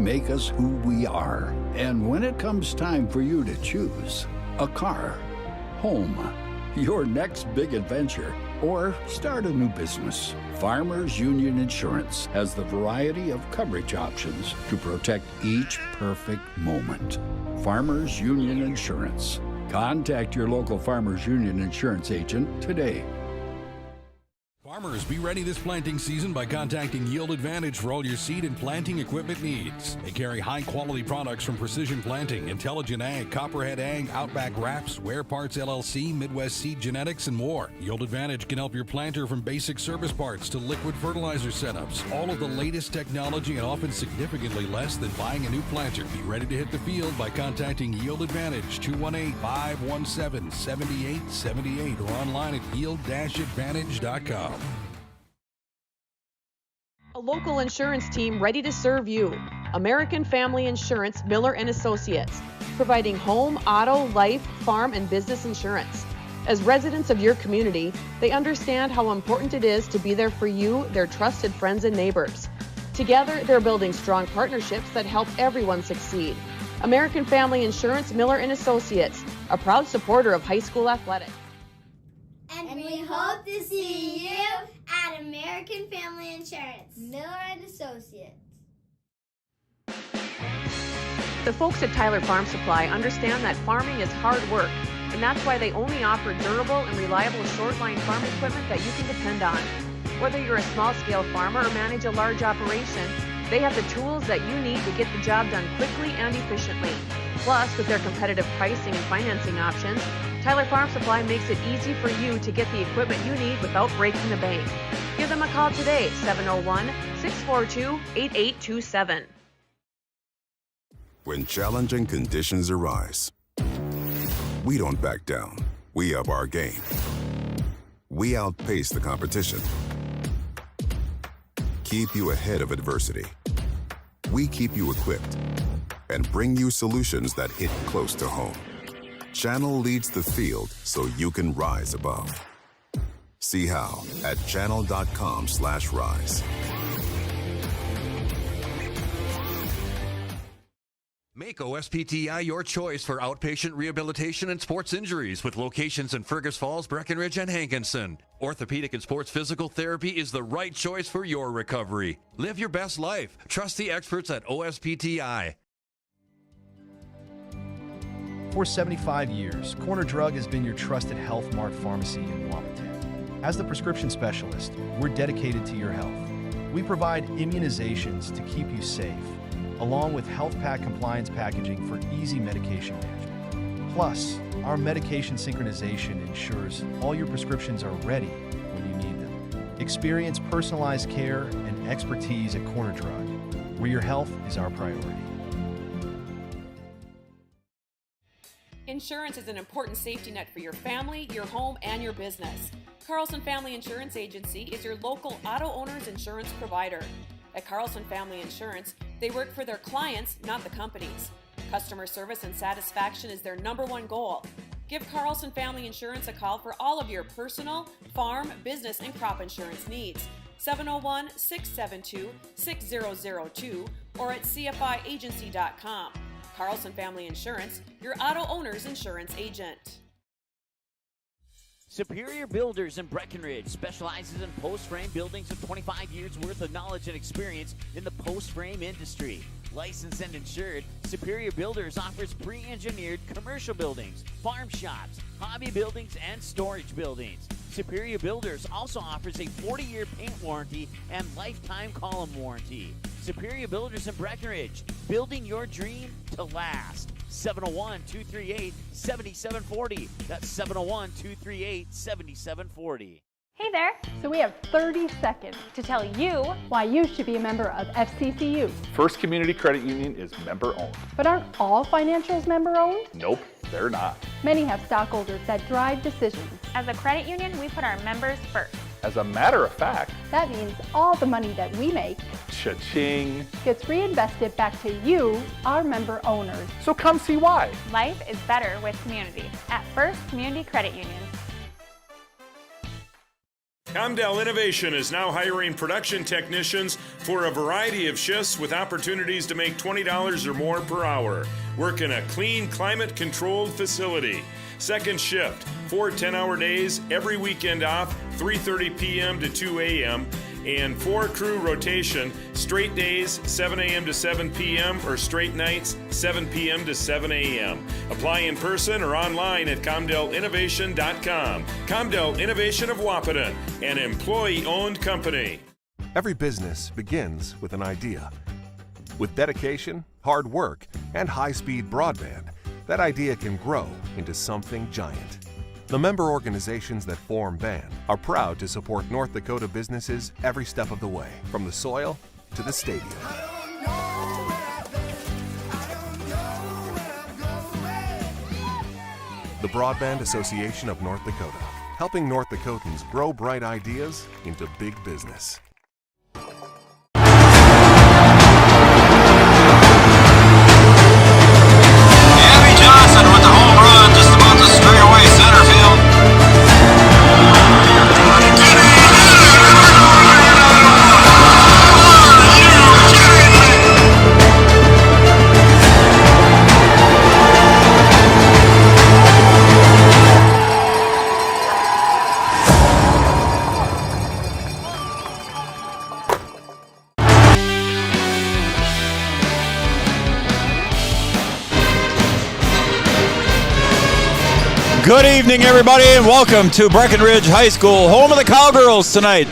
make us who we are. And when it comes time for you to choose a car, home, your next big adventure, or start a new business, Farmers Union Insurance has the variety of coverage options to protect each perfect moment. Farmers Union Insurance. Contact your local Farmers Union Insurance agent today. Farmers, be ready this planting season by contacting Yield Advantage for all your seed and planting equipment needs. They carry high-quality products from Precision Planting, Intelligent Ag, Copperhead Ag, Outback Wraps, Ware Parts LLC, Midwest Seed Genetics, and more. Yield Advantage can help your planter from basic service parts to liquid fertilizer setups. All of the latest technology and often significantly less than buying a new planter. Be ready to hit the field by contacting Yield Advantage, 218-517-7878, or online at yield-advantage.com. A local insurance team ready to serve you. American Family Insurance, Miller & Associates, providing home, auto, life, farm, and business insurance. As residents of your community, they understand how important it is to be there for you, their trusted friends and neighbors. Together, they're building strong partnerships that help everyone succeed. American Family Insurance, Miller & Associates, a proud supporter of high school athletics. And we hope to see you at American Family Insurance, Miller & Associates. The folks at Tyler Farm Supply understand that farming is hard work, and that's why they only offer durable and reliable short-line farm equipment that you can depend on. Whether you're a small-scale farmer or manage a large operation, they have the tools that you need to get the job done quickly and efficiently. Plus, with their competitive pricing and financing options, Tyler Farm Supply makes it easy for you to get the equipment you need without breaking the bank. Give them a call today, 701-642-8827. When challenging conditions arise, we don't back down. We up our game. We outpace the competition. Keep you ahead of adversity. We keep you equipped and bring you solutions that hit close to home. Channel leads the field so you can rise above. See how at channel.com/rise. Make OSPTI your choice for outpatient rehabilitation and sports injuries with locations in Fergus Falls, Breckenridge, and Hankinson. Orthopedic and sports physical therapy is the right choice for your recovery. Live your best life. Trust the experts at OSPTI. For 75 years, Corner Drug has been your trusted Health Mart pharmacy in Wapaton. As the prescription specialist, we're dedicated to your health. We provide immunizations to keep you safe, along with health pack compliance packaging for easy medication management. Plus, our medication synchronization ensures all your prescriptions are ready when you need them. Experience personalized care and expertise at Corner Drug, where your health is our priority. Insurance is an important safety net for your family, your home, and your business. Carlson Family Insurance Agency is your local auto owner's insurance provider. At Carlson Family Insurance, they work for their clients, not the companies. Customer service and satisfaction is their #1 goal. Give Carlson Family Insurance a call for all of your personal, farm, business, and crop insurance needs. 701-672-6002 or at cfiagency.com. Carlson Family Insurance, your auto owner's insurance agent. Superior Builders in Breckenridge specializes in post-frame buildings with 25 years worth of knowledge and experience in the post-frame industry. Licensed and insured, Superior Builders offers pre-engineered commercial buildings, farm shops, hobby buildings, and storage buildings. Superior Builders also offers a 40-year paint warranty and lifetime column warranty. Superior Builders in Breckenridge, building your dream to last. 701-238-7740. That's 701-238-7740. Hey there! So we have 30 seconds to tell you why you should be a member of FCCU. First Community Credit Union is member-owned. But aren't all financials member-owned? Nope, they're not. Many have stockholders that drive decisions. As a credit union, we put our members first. As a matter of fact, that means all the money that we make, cha-ching, gets reinvested back to you, our member owners. So come see why. Life is better with community at First Community Credit Union. Comdell Innovation is now hiring production technicians for a variety of shifts with opportunities to make $20 or more per hour. Work in a clean, climate-controlled facility. Second shift, 4 10-hour days, every weekend off, 3:30 p.m. to 2 a.m., and 4 crew rotation, straight days, 7 a.m. to 7 p.m., or straight nights, 7 p.m. to 7 a.m. Apply in person or online at ComdellInnovation.com. Comdell Innovation of Wahpeton, an employee-owned company. Every business begins with an idea. With dedication, hard work, and high-speed broadband, that idea can grow into something giant. The member organizations that form BAN are proud to support North Dakota businesses every step of the way, from the soil to the stadium. The Broadband Association of North Dakota, helping North Dakotans grow bright ideas into big business. With the home run just about to straight away center field. Good evening, everybody, and welcome to Breckenridge High School, home of the Cowgirls tonight.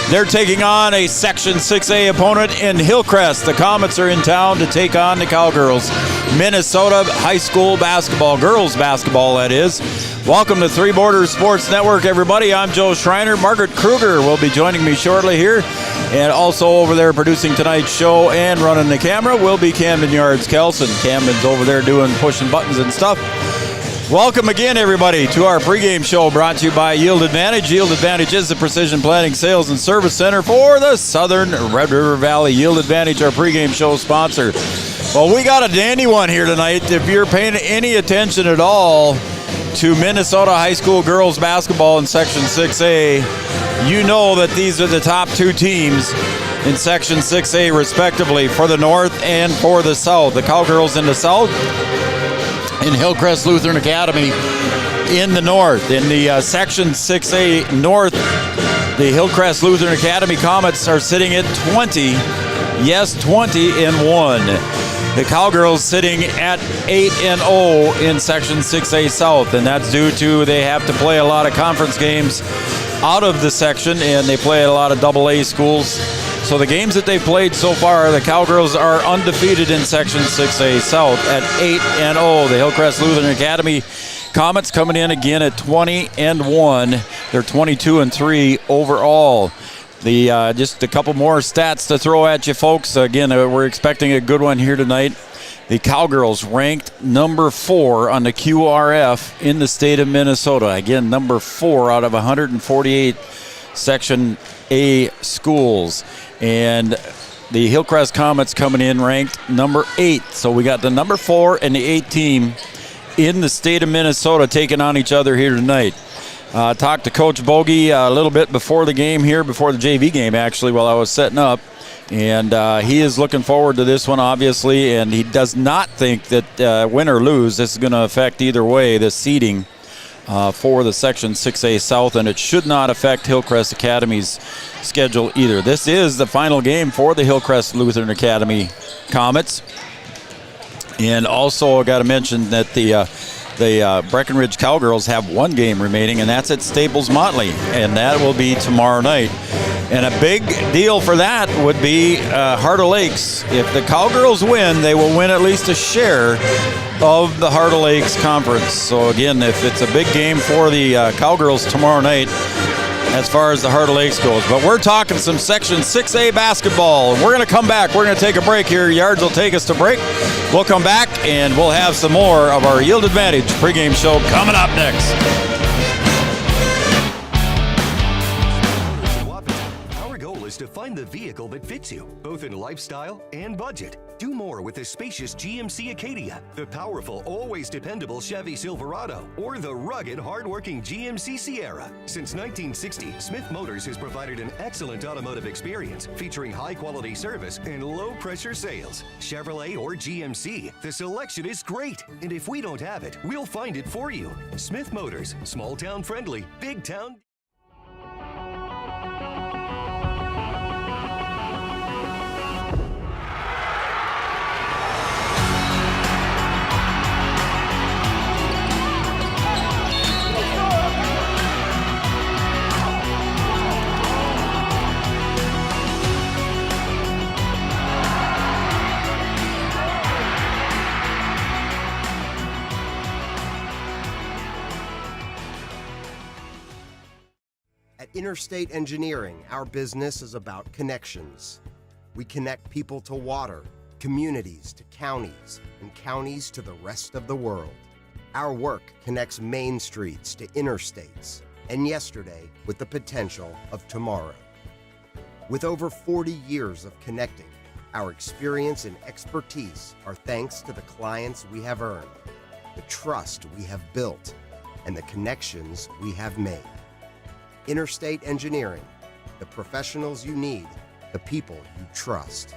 They're taking on a Section 6A opponent in Hillcrest. The Comets are in town to take on the Cowgirls. Minnesota high school basketball, girls basketball, that is. Welcome to Three Borders Sports Network, everybody. I'm Joe Schreiner. Margaret Kruger will be joining me shortly here. And also over there producing tonight's show and running the camera will be Camden Yards Kelson. Camden's over there pushing buttons and stuff. Welcome again, everybody, to our pregame show brought to you by Yield Advantage. Yield Advantage is the precision planning, sales, and service center for the Southern Red River Valley. Yield Advantage, our pregame show sponsor. Well, we got a dandy one here tonight. If you're paying any attention at all to Minnesota high school girls basketball in Section 6A, you know that these are the top two teams in Section 6A, respectively, for the North and for the South. The Cowgirls in the South, in Hillcrest Lutheran Academy in the North. In the Section 6A North, the Hillcrest Lutheran Academy Comets are sitting at 20. Yes, 20-1. The Cowgirls sitting at 8-0 in Section 6A South, and that's due to they have to play a lot of conference games out of the section, and they play a lot of AA schools. So the games that they've played so far, the Cowgirls are undefeated in Section 6A South at 8-0. The Hillcrest Lutheran Academy Comets coming in again at 20-1. They're 22-3 overall. Just a couple more stats to throw at you, folks. Again, we're expecting a good one here tonight. The Cowgirls ranked number 4 on the QRF in the state of Minnesota. Again, number 4 out of 148 Section A schools. And the Hillcrest Comets coming in ranked number 8. So we got the number 4 and the 8 team in the state of Minnesota taking on each other here tonight. Talked to Coach Bogey a little bit before the game here, before the JV game actually, while I was setting up. And he is looking forward to this one, obviously, and he does not think that win or lose, this is going to affect either way the seeding for the Section 6A South, and it should not affect Hillcrest Academy's schedule either. This is the final game for the Hillcrest Lutheran Academy Comets. And also I got to mention that the Breckenridge Cowgirls have one game remaining, and that's at Staples Motley, and that will be tomorrow night. And a big deal for that would be Heart of Lakes. If the Cowgirls win, they will win at least a share of the Heart of Lakes Conference. So again, if it's a big game for the Cowgirls tomorrow night, as far as the Heart of Lakes goes. But we're talking some Section 6A basketball. We're going to come back. We're going to take a break here. Yards will take us to break. We'll come back, and we'll have some more of our Yield Advantage pregame show coming up next. Our goal is to find Find the vehicle that fits you, both in lifestyle and budget. Do more with the spacious GMC Acadia, the powerful, always dependable Chevy Silverado, or the rugged, hardworking GMC Sierra. Since 1960, Smith Motors has provided an excellent automotive experience featuring high-quality service and low-pressure sales. Chevrolet or GMC, the selection is great. And if we don't have it, we'll find it for you. Smith Motors, small-town friendly, big-town. Interstate Engineering, our business is about connections. We connect people to water, communities to counties, and counties to the rest of the world. Our work connects main streets to interstates, and yesterday with the potential of tomorrow. With over 40 years of connecting, our experience and expertise are thanks to the clients we have earned, the trust we have built, and the connections we have made. Interstate Engineering, the professionals you need, the people you trust.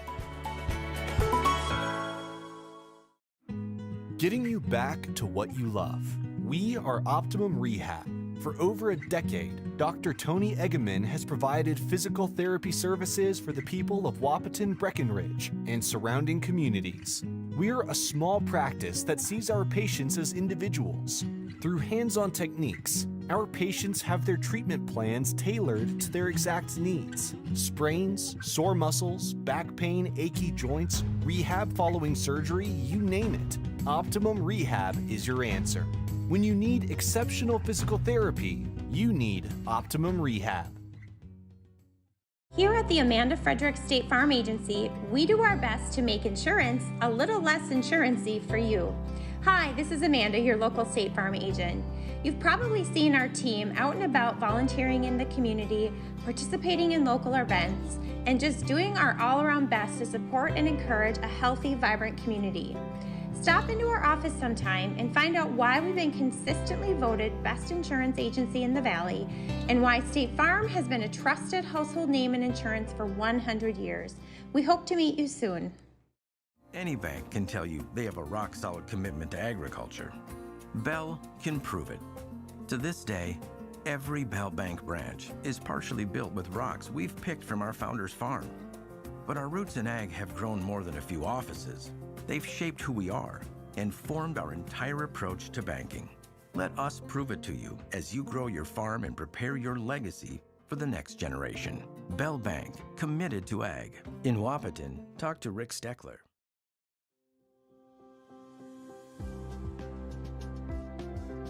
Getting you back to what you love. We are Optimum Rehab. For over a decade, Dr. Tony Eggeman has provided physical therapy services for the people of Wahpeton, Breckenridge, and surrounding communities. We're a small practice that sees our patients as individuals. Through hands-on techniques, our patients have their treatment plans tailored to their exact needs. Sprains, sore muscles, back pain, achy joints, rehab following surgery, you name it. Optimum Rehab is your answer. When you need exceptional physical therapy, you need Optimum Rehab. Here at the Amanda Frederick State Farm Agency, we do our best to make insurance a little less insurance-y for you. Hi, this is Amanda, your local State Farm agent. You've probably seen our team out and about volunteering in the community, participating in local events, and just doing our all-around best to support and encourage a healthy, vibrant community. Stop into our office sometime and find out why we've been consistently voted best insurance agency in the Valley and why State Farm has been a trusted household name in insurance for 100 years. We hope to meet you soon. Any bank can tell you they have a rock-solid commitment to agriculture. Bell can prove it. To this day, every Bell Bank branch is partially built with rocks we've picked from our founder's farm. But our roots in ag have grown more than a few offices. They've shaped who we are and formed our entire approach to banking. Let us prove it to you as you grow your farm and prepare your legacy for the next generation. Bell Bank, committed to ag. In Wahpeton, talk to Rick Steckler.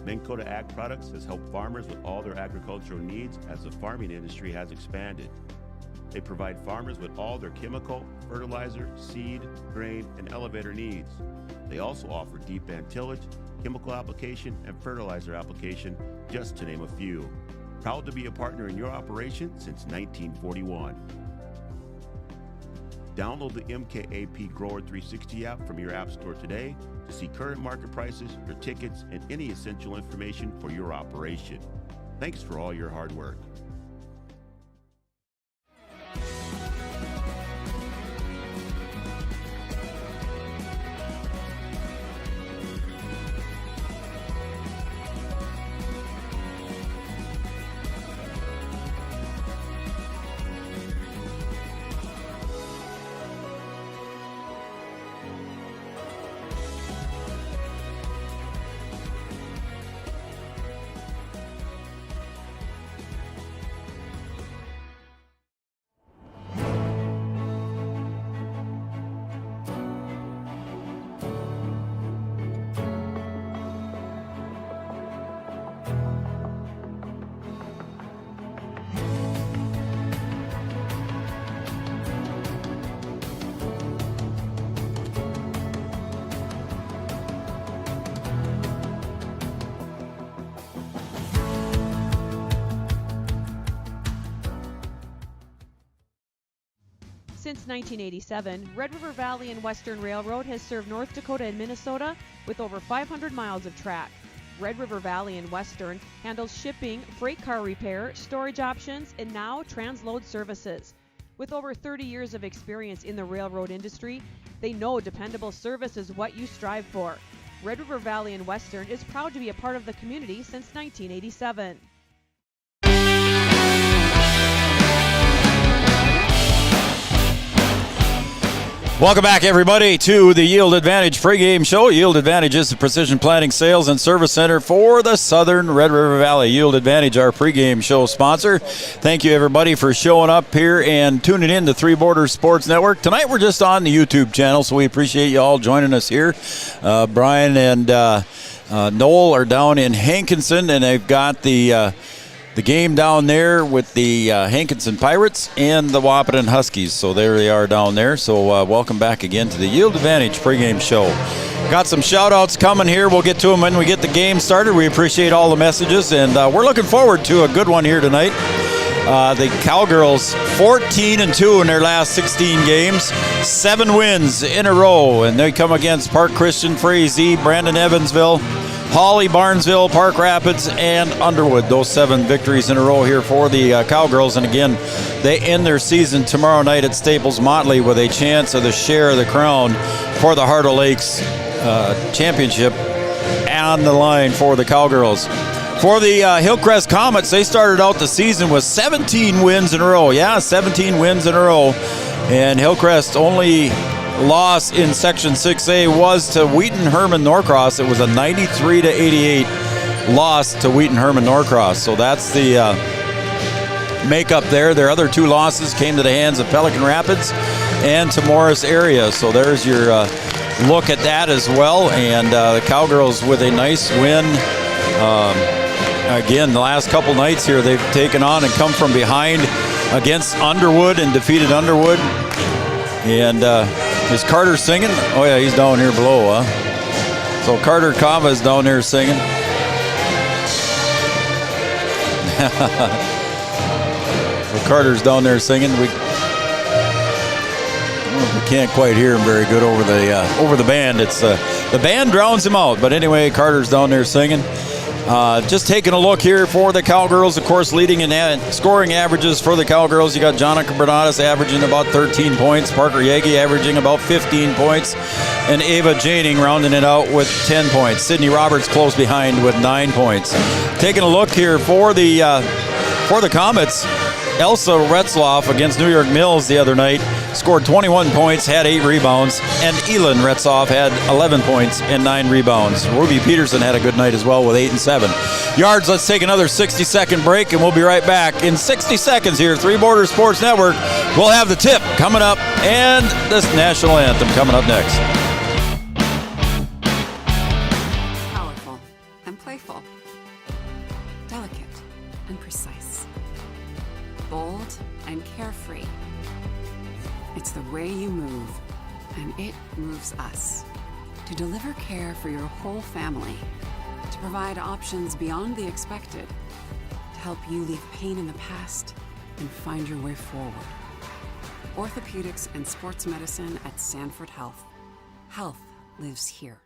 Minn Kota Ag Products has helped farmers with all their agricultural needs as the farming industry has expanded. They provide farmers with all their chemical, fertilizer, seed, grain, and elevator needs. They also offer deep band tillage, chemical application, and fertilizer application, just to name a few. Proud to be a partner in your operation since 1941. Download the MKAP Grower 360 app from your app store today to see current market prices, your tickets, and any essential information for your operation. Thanks for all your hard work. Since 1987, Red River Valley and Western Railroad has served North Dakota and Minnesota with over 500 miles of track. Red River Valley and Western handles shipping, freight car repair, storage options, and now transload services. With over 30 years of experience in the railroad industry, they know dependable service is what you strive for. Red River Valley and Western is proud to be a part of the community since 1987. Welcome back, everybody, to the Yield Advantage pregame show. Yield Advantage is the precision planting sales and service center for the Southern Red River Valley. Yield Advantage, our pregame show sponsor. Thank you, everybody, for showing up here and tuning in to Three Borders Sports Network. Tonight, we're just on the YouTube channel, so we appreciate you all joining us here. Brian and Noel are down in Hankinson, and they've got the game down there with the Hankinson Pirates and the Wahpeton Huskies. So there they are down there. So welcome back again to the Yield Advantage pregame show. Got some shout-outs coming here. We'll get to them when we get the game started. We appreciate all the messages, and we're looking forward to a good one here tonight. The Cowgirls 14-2 in their last 16 games, 7 wins in a row, and they come against Park Christian, Frazee, Brandon Evansville, Hawley, Barnesville, Park Rapids, and Underwood. Those 7 victories in a row here for the Cowgirls. And again, they end their season tomorrow night at Staples Motley with a chance of the share of the crown for the Heart of Lakes championship on the line for the Cowgirls. For the Hillcrest Comets, they started out the season with 17 wins in a row. Yeah, 17 wins in a row. And Hillcrest only loss in Section 6A was to Wheaton Herman Norcross. It was a 93-88 loss to Wheaton Herman Norcross. So that's the makeup there. Their other 2 losses came to the hands of Pelican Rapids and to Morris area. So there's your look at that as well. And the Cowgirls with a nice win. Again, the last couple nights here, they've taken on and come from behind against Underwood and defeated Underwood. And is Carter singing? Oh, yeah, he's down here below, huh? So Carter Kava is down there singing. So Carter's down there singing. We can't quite hear him very good over the band. It's the band drowns him out. But anyway, Carter's down there singing. Just taking a look here for the Cowgirls, of course, leading in scoring averages for the Cowgirls. You got Jonica Bernadas averaging about 13 points, Parker Yagi averaging about 15 points, and Ava Janing rounding it out with 10 points. Sydney Roberts close behind with 9 points. Taking a look here for the Comets, Elsa Retzloff against New York Mills the other night scored 21 points, had 8 rebounds, and Elin Retzloff had 11 points and 9 rebounds. Ruby Peterson had a good night as well with 8 and 7 yards. Let's take another 60-second break, and we'll be right back in 60 seconds here. Three Borders Sports Network. We'll have the tip coming up and this national anthem coming up next. Powerful and playful. Delicate and precise. Bold and carefree. It's the way you move, and it moves us. To deliver care for your whole family, to provide options beyond the expected, to help you leave pain in the past and find your way forward. Orthopedics and sports medicine at Sanford Health. Health lives here.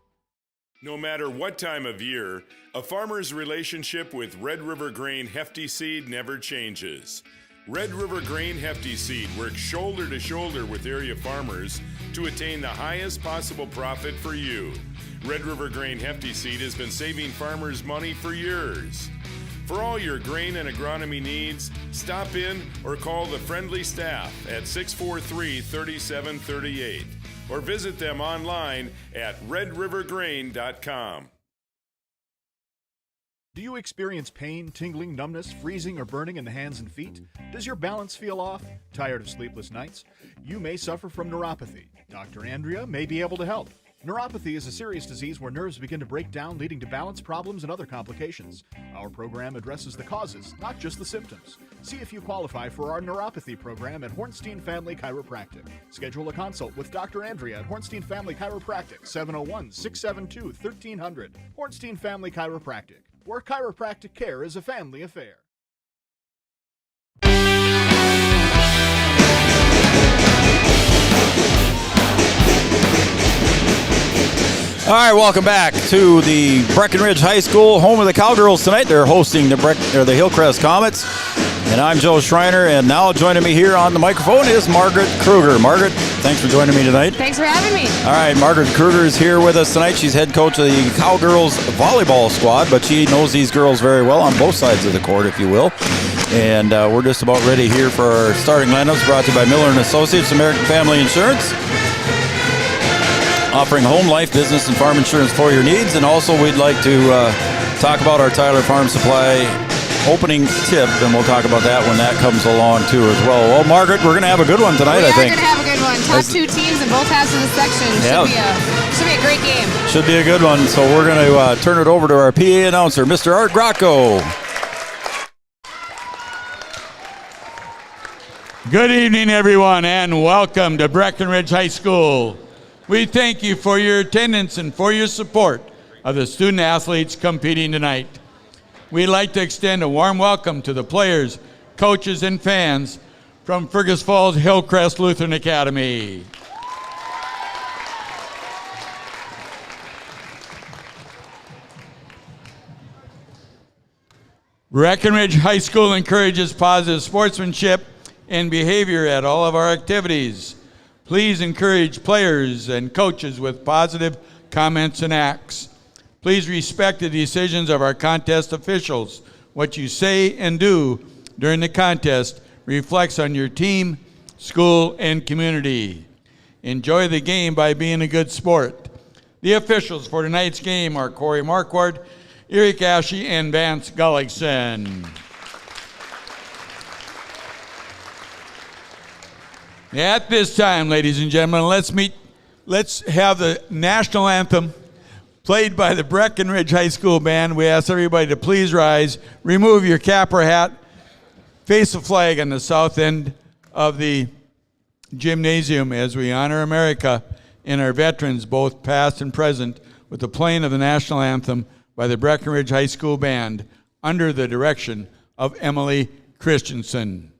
No matter what time of year, a farmer's relationship with Red River Grain Hefty Seed never changes. Red River Grain Hefty Seed works shoulder to shoulder with area farmers to attain the highest possible profit for you. Red River Grain Hefty Seed has been saving farmers money for years. For all your grain and agronomy needs, stop in or call the friendly staff at 643-3738 or visit them online at redrivergrain.com. Do you experience pain, tingling, numbness, freezing, or burning in the hands and feet? Does your balance feel off? Tired of sleepless nights? You may suffer from neuropathy. Dr. Andrea may be able to help. Neuropathy is a serious disease where nerves begin to break down, leading to balance problems and other complications. Our program addresses the causes, not just the symptoms. See if you qualify for our neuropathy program at Hornstein Family Chiropractic. Schedule a consult with Dr. Andrea at Hornstein Family Chiropractic, 701-672-1300. Hornstein Family Chiropractic, where chiropractic care is a family affair. All right, welcome back to the Breckenridge High School, home of the Cowgirls tonight. They're hosting the Hillcrest Comets. And I'm Joe Schreiner, and now joining me here on the microphone is Margaret Kruger. Margaret, thanks for joining me tonight. Thanks for having me. All right, Margaret Kruger is here with us tonight. She's head coach of the Cowgirls volleyball squad, but she knows these girls very well on both sides of the court, if you will. And we're just about ready here for our starting lineups, brought to you by Miller & Associates, American Family Insurance, offering home, life, business, and farm insurance for your needs. And also we'd like to talk about our Tyler Farm Supply opening tip, and we'll talk about that when that comes along too as well. Well, Margaret, we're going to have a good one tonight, I think. We are going to have a good one. Top two teams in both halves of the section. Yeah. Should be a great game. Should be a good one. So we're going to turn it over to our PA announcer, Mr. Art Grocko. Good evening, everyone, and welcome to Breckenridge High School. We thank you for your attendance and for your support of the student athletes competing tonight. We'd like to extend a warm welcome to the players, coaches, and fans from Fergus Falls Hillcrest Lutheran Academy. Breckenridge High School encourages positive sportsmanship and behavior at all of our activities. Please encourage players and coaches with positive comments and acts. Please respect the decisions of our contest officials. What you say and do during the contest reflects on your team, school, and community. Enjoy the game by being a good sport. The officials for tonight's game are Corey Marquardt, Eric Ashe, and Vance Gullickson. At this time, ladies and gentlemen, let's have the national anthem played by the Breckenridge High School Band. We ask everybody to please rise, remove your cap or hat, face the flag on the south end of the gymnasium as we honor America and our veterans, both past and present, with the playing of the national anthem by the Breckenridge High School Band under the direction of Emily Christensen.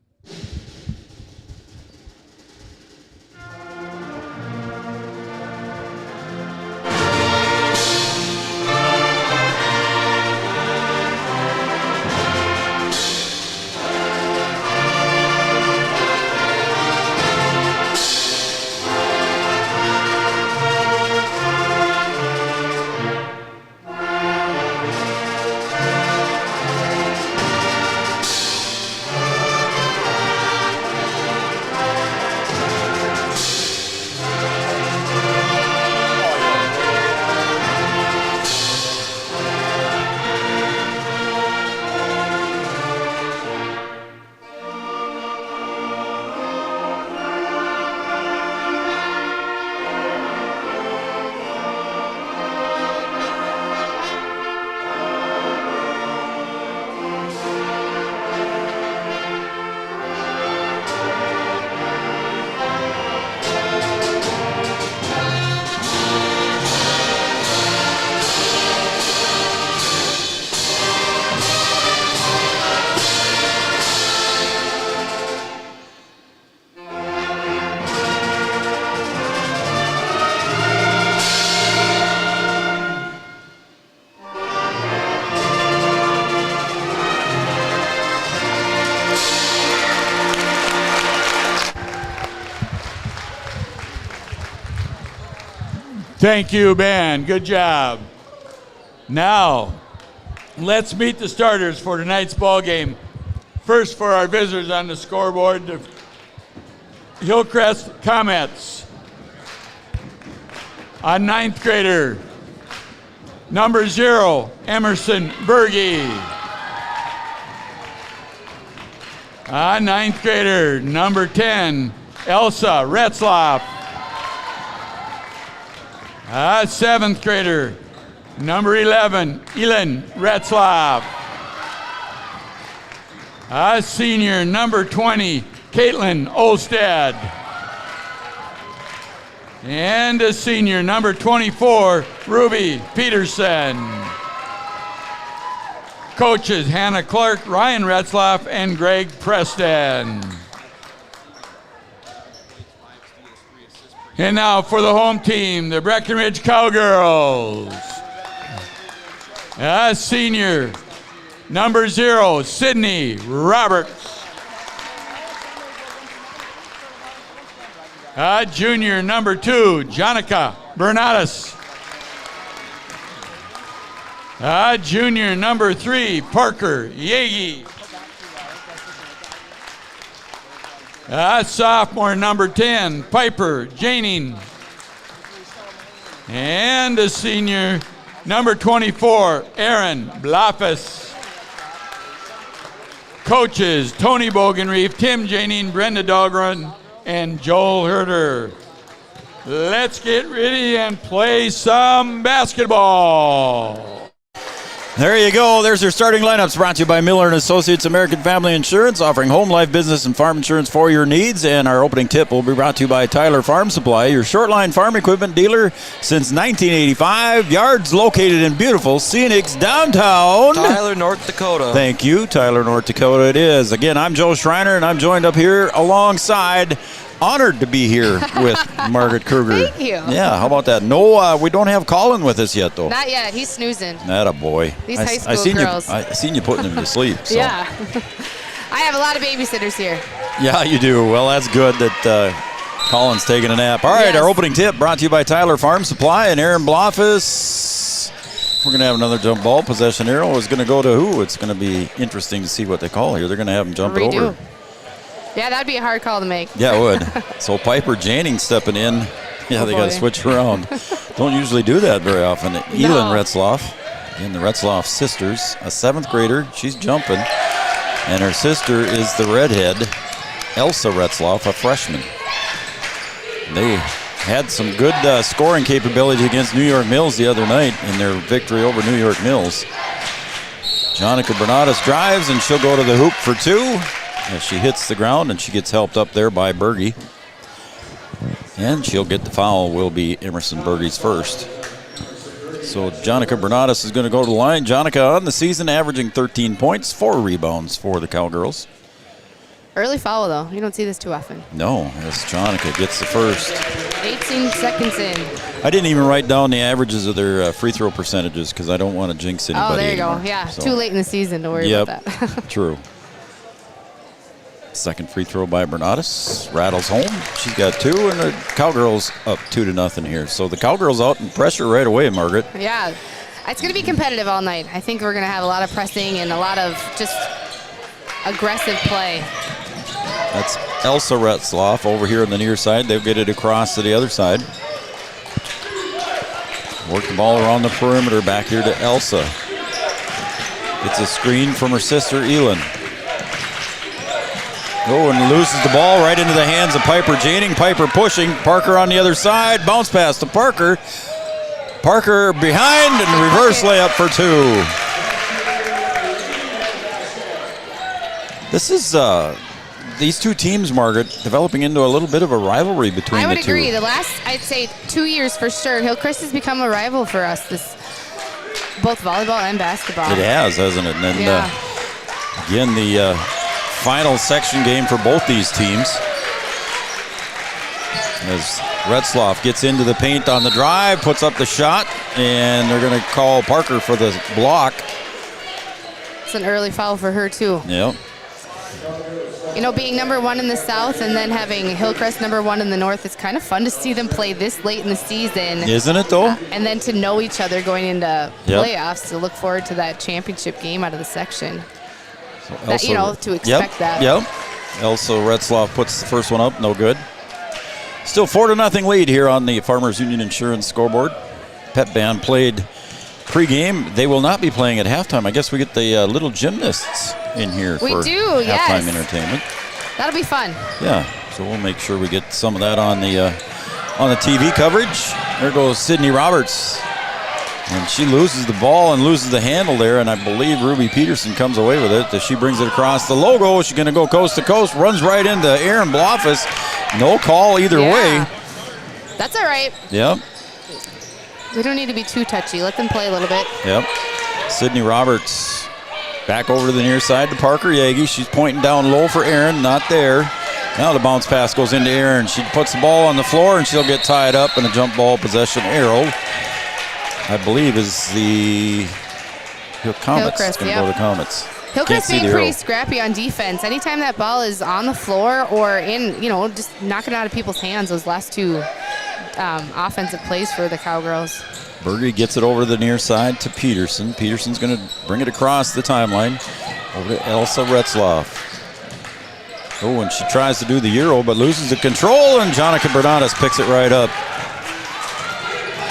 Thank you, band. Good job. Now, let's meet the starters for tonight's ball game. First, for our visitors on the scoreboard, the Hillcrest Comets. A ninth grader, number 0, Emerson Berge. A ninth grader, number 10, Elsa Retzlaff. A 7th grader, number 11, Elin Retzlaff. A senior, number 20, Caitlin Olstad. And a senior, number 24, Ruby Peterson. Coaches, Hannah Clark, Ryan Retzlaff, and Greg Preston. And now for the home team, the Breckenridge Cowgirls. Senior, number 0, Sydney Roberts. Junior, number 2, Jonica Bernatus. Junior, number 3, Parker Yagi. Sophomore, number 10, Piper Janing. And a senior, number 24, Aaron Blafus. Coaches, Tony Bogenreef, Tim Janing, Brenda Dahlgren, and Joel Herder. Let's get ready and play some basketball. There you go. There's your starting lineups, brought to you by Miller & Associates American Family Insurance, offering home, life, business, and farm insurance for your needs. And our opening tip will be brought to you by Tyler Farm Supply, your short-line farm equipment dealer since 1985. Yards located in beautiful, scenic downtown Tyler, North Dakota. Thank you, Tyler, North Dakota it is. Again, I'm Joe Schreiner, and I'm joined up here alongside, honored to be here with Margaret Kruger. Thank you. Yeah, how about that? No, we don't have Colin with us yet, though. Not yet. He's snoozing. That a boy. These high school girls. I seen you putting him to sleep. So. Yeah. I have a lot of babysitters here. Yeah, you do. Well, that's good that Colin's taking a nap. All right, Our opening tip brought to you by Tyler Farm Supply and Aaron Blafus. We're going to have another jump ball. Possession arrow is going to go to who? It's going to be interesting to see what they call here. They're going to have him jump it over. Yeah, that'd be a hard call to make. Yeah, it would. So Piper Janing stepping in. Yeah, they got to switch around. Don't usually do that very often. No. Elin Retzloff and the Retzloff sisters, a 7th grader. She's jumping. And her sister is the redhead, Elsa Retzloff, a freshman. They had some good scoring capability against New York Mills the other night in their victory over New York Mills. Jonica Bernatus drives, and she'll go to the hoop for 2. As she hits the ground, and she gets helped up there by Berge. And she'll get the foul, will be Emerson Berge's first. So Jonica Bernatus is going to go to the line. Jonica on the season averaging 13 points, 4 rebounds for the Cowgirls. Early foul, though. You don't see this too often. No, as Jonica gets the first. 18 seconds in. I didn't even write down the averages of their free throw percentages because I don't want to jinx anybody. Oh, there you anymore. go. Yeah, So, too late in the season to worry about that. True. Second free throw by Bernatus. Rattles home. She's got 2, and the Cowgirls up 2-0 here. So the Cowgirls out in pressure right away, Margaret. Yeah. It's going to be competitive all night. I think we're going to have a lot of pressing and a lot of just aggressive play. That's Elsa Retzloff over here on the near side. They'll get it across to the other side. Work the ball around the perimeter back here to Elsa. Gets a screen from her sister, Elin. Oh, and loses the ball right into the hands of Piper Janing. Piper pushing. Parker on the other side. Bounce pass to Parker. Parker behind and reverse layup for 2. This is these two teams, Margaret, developing into a little bit of a rivalry between the two. I would agree. The last, I'd say, 2 years for sure, Hillcrest has become a rival for us. Both volleyball and basketball. It has, hasn't it? And then again, the final section game for both these teams. As Retzloff gets into the paint on the drive, puts up the shot, and they're going to call Parker for the block. It's an early foul for her, too. Yep. You know, being number 1 in the South and then having Hillcrest number 1 in the North, it's kind of fun to see them play this late in the season. Isn't it, though? And then to know each other going into playoffs, to look forward to that championship game out of the section. So to expect that. Yep. Elsa Retzloff puts the first one up, no good. Still 4-0 lead here on the Farmers Union Insurance scoreboard. Pep Band played pregame. They will not be playing at halftime. I guess we get the little gymnasts in here for halftime entertainment. That'll be fun. Yeah, so we'll make sure we get some of that on the TV coverage. There goes Sydney Roberts. And she loses the ball and loses the handle there, and I believe Ruby Peterson comes away with it. As she brings it across the logo, she's going to go coast to coast, runs right into Aaron Blafus. No call either way. That's all right. Yep. We don't need to be too touchy. Let them play a little bit. Yep. Sydney Roberts back over to the near side to Parker Yagi. She's pointing down low for Aaron, not there. Now the bounce pass goes into Aaron. She puts the ball on the floor, and she'll get tied up in a jump ball possession arrow. I believe is the Comets. Hillcrest, Going to go to Comets. Hillcrest being pretty scrappy on defense. Anytime that ball is on the floor or in, just knocking it out of people's hands, those last two offensive plays for the Cowgirls. Berge gets it over to the near side to Peterson. Peterson's going to bring it across the timeline over to Elsa Retzloff. Oh, and she tries to do the Euro, but loses the control, and Jonica Bernardes picks it right up.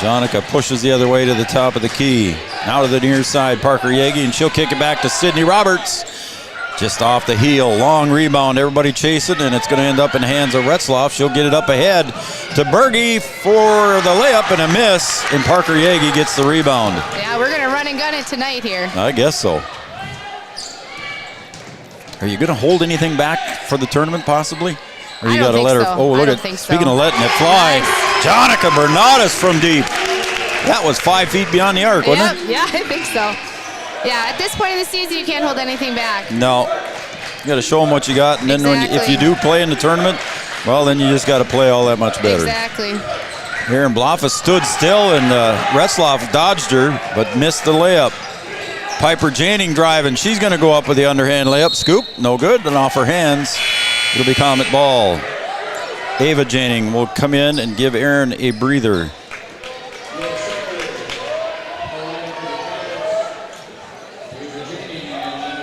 Jonica pushes the other way to the top of the key. Now to the near side, Parker Yagi, and she'll kick it back to Sydney Roberts. Just off the heel, long rebound, everybody chasing, and it's going to end up in the hands of Retzloff. She'll get it up ahead to Berge for the layup and a miss, and Parker Yagi gets the rebound. Yeah, we're going to run and gun it tonight here. I guess so. Are you going to hold anything back for the tournament, possibly? Or you got to let her? So. Oh, look at speaking of letting it fly, nice. Jonica Bernardes from deep. That was 5 feet beyond the arc, wasn't it? Yeah, I think so. Yeah, at this point in the season, you can't hold anything back. No, you got to show them what you got, and then if you do play in the tournament, well, then you just got to play all that much better. Exactly. Aaron Bloffa stood still, and Retzloff dodged her, but missed the layup. Piper Janning driving. She's going to go up with the underhand layup. Scoop, no good, and off her hands. It'll be Comet ball. Ava Janning will come in and give Aaron a breather.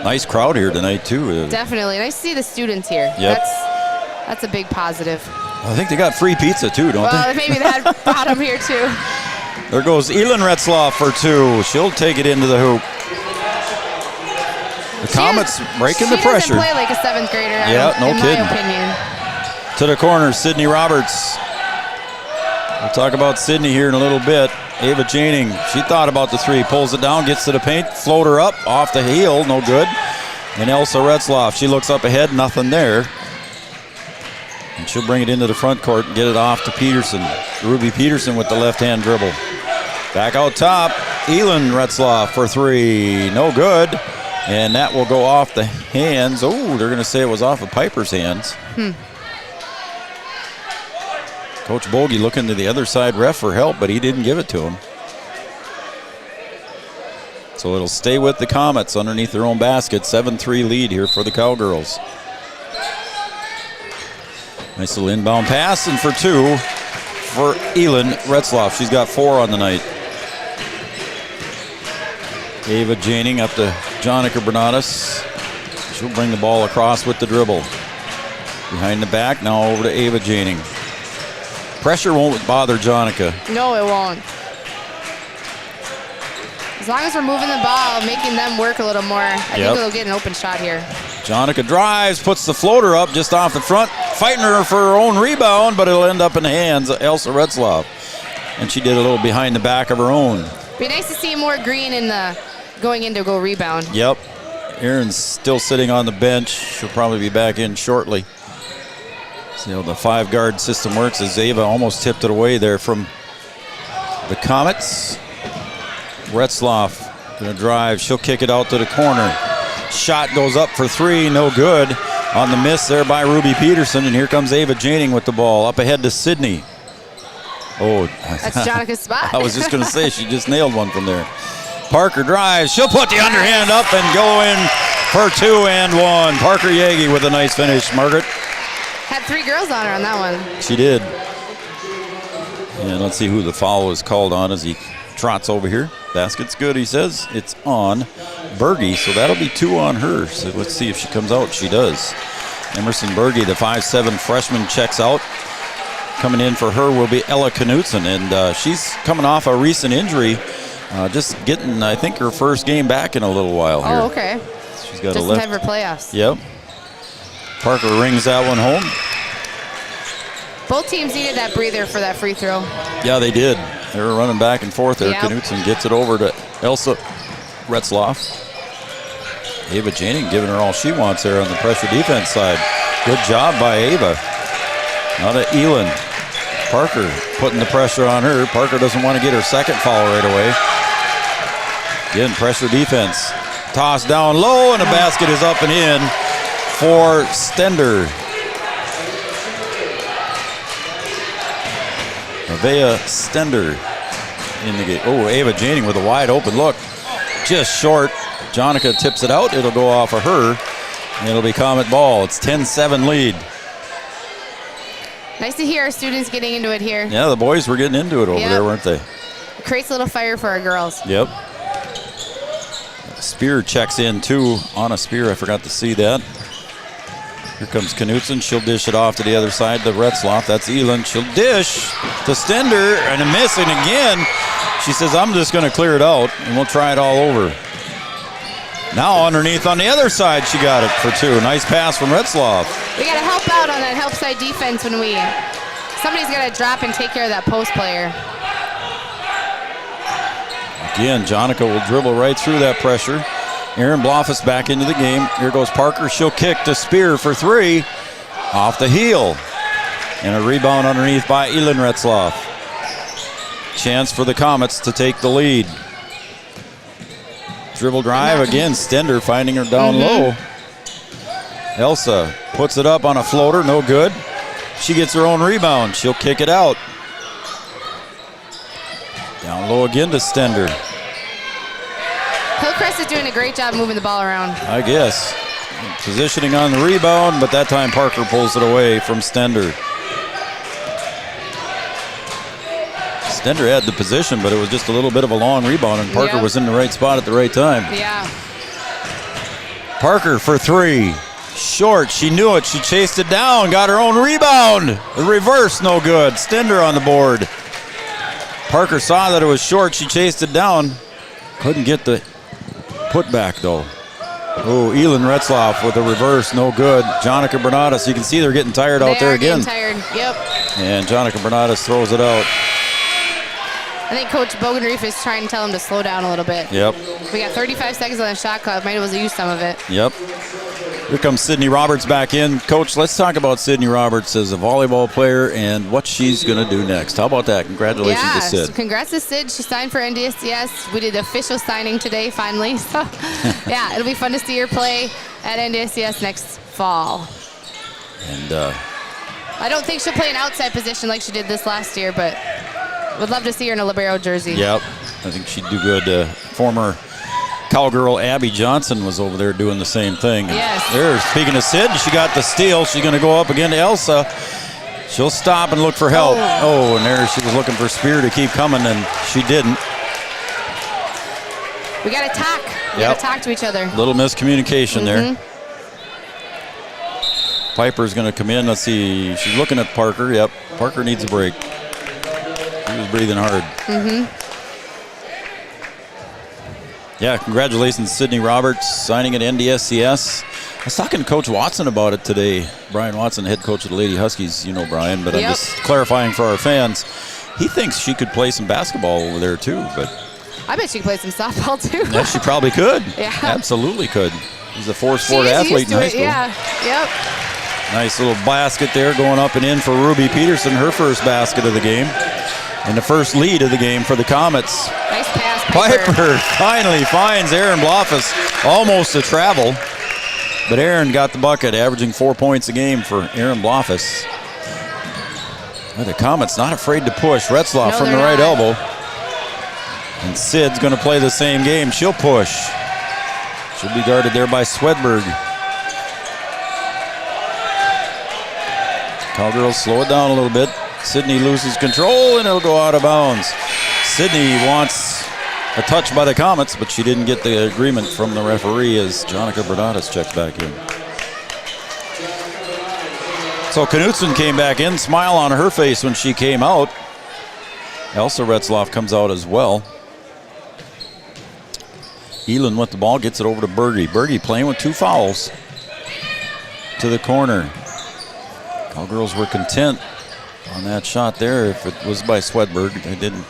Nice crowd here tonight, too. Definitely. Nice to see the students here. Yep. That's a big positive. I think they got free pizza, too, don't they? Well, maybe that brought them here, too. There goes Elin Retzloff for two. She'll take it into the hoop. The Comets breaking the pressure. She doesn't play like a 7th grader, yeah, no kidding. In my opinion. To the corner, Sydney Roberts. We'll talk about Sydney here in a little bit. Ava Janning, she thought about the three, pulls it down, gets to the paint, floater up, off the heel, no good. And Elsa Retzloff, she looks up ahead, nothing there. And she'll bring it into the front court and get it off to Peterson. Ruby Peterson with the left-hand dribble. Back out top, Elin Retzloff for three, no good. And that will go off the hands. Oh, they're going to say it was off of Piper's hands. Coach Bogie looking to the other side ref for help, but he didn't give it to him. So it'll stay with the Comets underneath their own basket. 7-3 lead here for the Cowgirls. Nice little inbound pass, and for two for Elin Retzloff. She's got 4 on the night. Ava Janning up to Jonica Bernardes. She'll bring the ball across with the dribble. Behind the back, now over to Ava Janning. Pressure won't bother Jonica. No, it won't. As long as we're moving the ball, making them work a little more, I think they'll get an open shot here. Jonica drives, puts the floater up just off the front, fighting her for her own rebound, but it'll end up in the hands of Elsa Retzloff. And she did a little behind the back of her own. Be nice to see more green in the going in to go rebound. Yep. Aaron's still sitting on the bench. She'll probably be back in shortly. See how the 5-guard system works as Ava almost tipped it away there from the Comets. Retzloff gonna drive. She'll kick it out to the corner. Shot goes up for 3, no good. On the miss there by Ruby Peterson, and here comes Ava Janning with the ball. Up ahead to Sydney. Oh, that's Jonica's spot. I was just gonna say, she just nailed one from there. Parker drives. She'll put the underhand up and go in for 2 and 1. Parker Yagi with a nice finish. Margaret? Had 3 girls on her on that one. She did. And let's see who the foul is called on as he trots over here. Basket's good, he says. It's on Berge, so that'll be 2 on her. So let's see if she comes out. She does. Emerson Berge, the 5'7" freshman, checks out. Coming in for her will be Ella Knutson, and she's coming off a recent injury. Just getting, I think, her first game back in a little while here. Oh, okay. She's got just a left. in time for playoffs. Yep. Parker rings that one home. Both teams needed that breather for that free throw. Yeah, they did. They were running back and forth there. Yep. Knutson gets it over to Elsa Retzloff. Ava Janning giving her all she wants there on the pressure defense side. Good job by Ava. Now to Elin. Parker putting the pressure on her. Parker doesn't want to get her second foul right away. Again, pressure defense. Toss down low, and the basket is up and in for Stender. Nevaeh Stender in the game. Oh, Ava Janing with a wide open look. Just short. Jonica tips it out. It'll go off of her. And it'll be Comet ball. It's 10-7 lead. Nice to hear our students getting into it here. Yeah, the boys were getting into it over there, weren't they? It creates a little fire for our girls. Yep. Spear checks in too. Anna Spear, I forgot to see that. Here comes Knutson. She'll dish it off to the other side to Retzloff. That's Elin. She'll dish to Stender, and a missing again. She says, I'm just going to clear it out, and we'll try it all over. Now underneath on the other side, she got it for two. Nice pass from Retzloff. We got to help out on that help side defense when somebody's got to drop and take care of that post player. Again, Jonica will dribble right through that pressure. Aaron Bloffus back into the game. Here goes Parker. She'll kick to Spear for three. Off the heel. And a rebound underneath by Elin Retzloff. Chance for the Comets to take the lead. Dribble drive again. Stender finding her down low. Elsa puts it up on a floater. No good. She gets her own rebound. She'll kick it out. Down low again to Stender. Hillcrest is doing a great job moving the ball around. I guess. Positioning on the rebound, but that time Parker pulls it away from Stender. Stender had the position, but it was just a little bit of a long rebound, and Parker was in the right spot at the right time. Yeah. Parker for three. Short. She knew it. She chased it down. Got her own rebound. The reverse, no good. Stender on the board. Parker saw that it was short. She chased it down. Couldn't get the putback, though. Oh, Elin Retzloff with a reverse, no good. Jonica Bernadas, you can see they're getting tired out there again. Tired, yep. And Jonica Bernadas throws it out. I think Coach Bogenreef is trying to tell him to slow down a little bit. Yep. We got 35 seconds on the shot clock. Might as well use some of it. Yep. Here comes Sydney Roberts back in. Coach, let's talk about Sydney Roberts as a volleyball player and what she's going to do next. How about that? Congratulations to Sid. Congrats to Sid. She signed for NDSCS. We did the official signing today, finally. So, yeah, it'll be fun to see her play at NDSCS next fall. And I don't think she'll play an outside position like she did this last year, but would love to see her in a libero jersey. Yep. I think she'd do good. Former Cowgirl Abby Johnson was over there doing the same thing. Yes. There, speaking of Sid, she got the steal. She's going to go up again to Elsa. She'll stop and look for help. Oh, and there she was looking for Spear to keep coming, and she didn't. We got to talk. We got to talk to each other. Little miscommunication there. Piper's going to come in. Let's see. She's looking at Parker. Yep. Parker needs a break. She was breathing hard. Yeah, congratulations, Sydney Roberts, signing at NDSCS. I was talking to Coach Watson about it today. Brian Watson, head coach of the Lady Huskies. You know Brian, but I'm just clarifying for our fans. He thinks she could play some basketball over there, too. But I bet she could play some softball, too. Yeah, she probably could. Yeah. Absolutely could. She's a four-sport athlete in high school. Yeah, yep. Nice little basket there going up and in for Ruby Peterson, her first basket of the game. And the first lead of the game for the Comets. Nice pass, Piper finally finds Aaron Bloffus, almost a travel. But Aaron got the bucket, averaging 4 points a game for Aaron Bloffus. Well, the Comets not afraid to push. Retzloff from the right elbow. And Sid's going to play the same game. She'll push. She'll be guarded there by Swedberg. Cowgirls slow it down a little bit. Sydney loses control, and it'll go out of bounds. Sydney wants a touch by the Comets, but she didn't get the agreement from the referee as Jonica Bernadas checks back in. So Knutson came back in, smile on her face when she came out. Elsa Retzloff comes out as well. Elin with the ball, gets it over to Berge. Berge playing with 2 fouls. To the corner. Cowgirls were content on that shot there. If it was by Swedberg, they didn't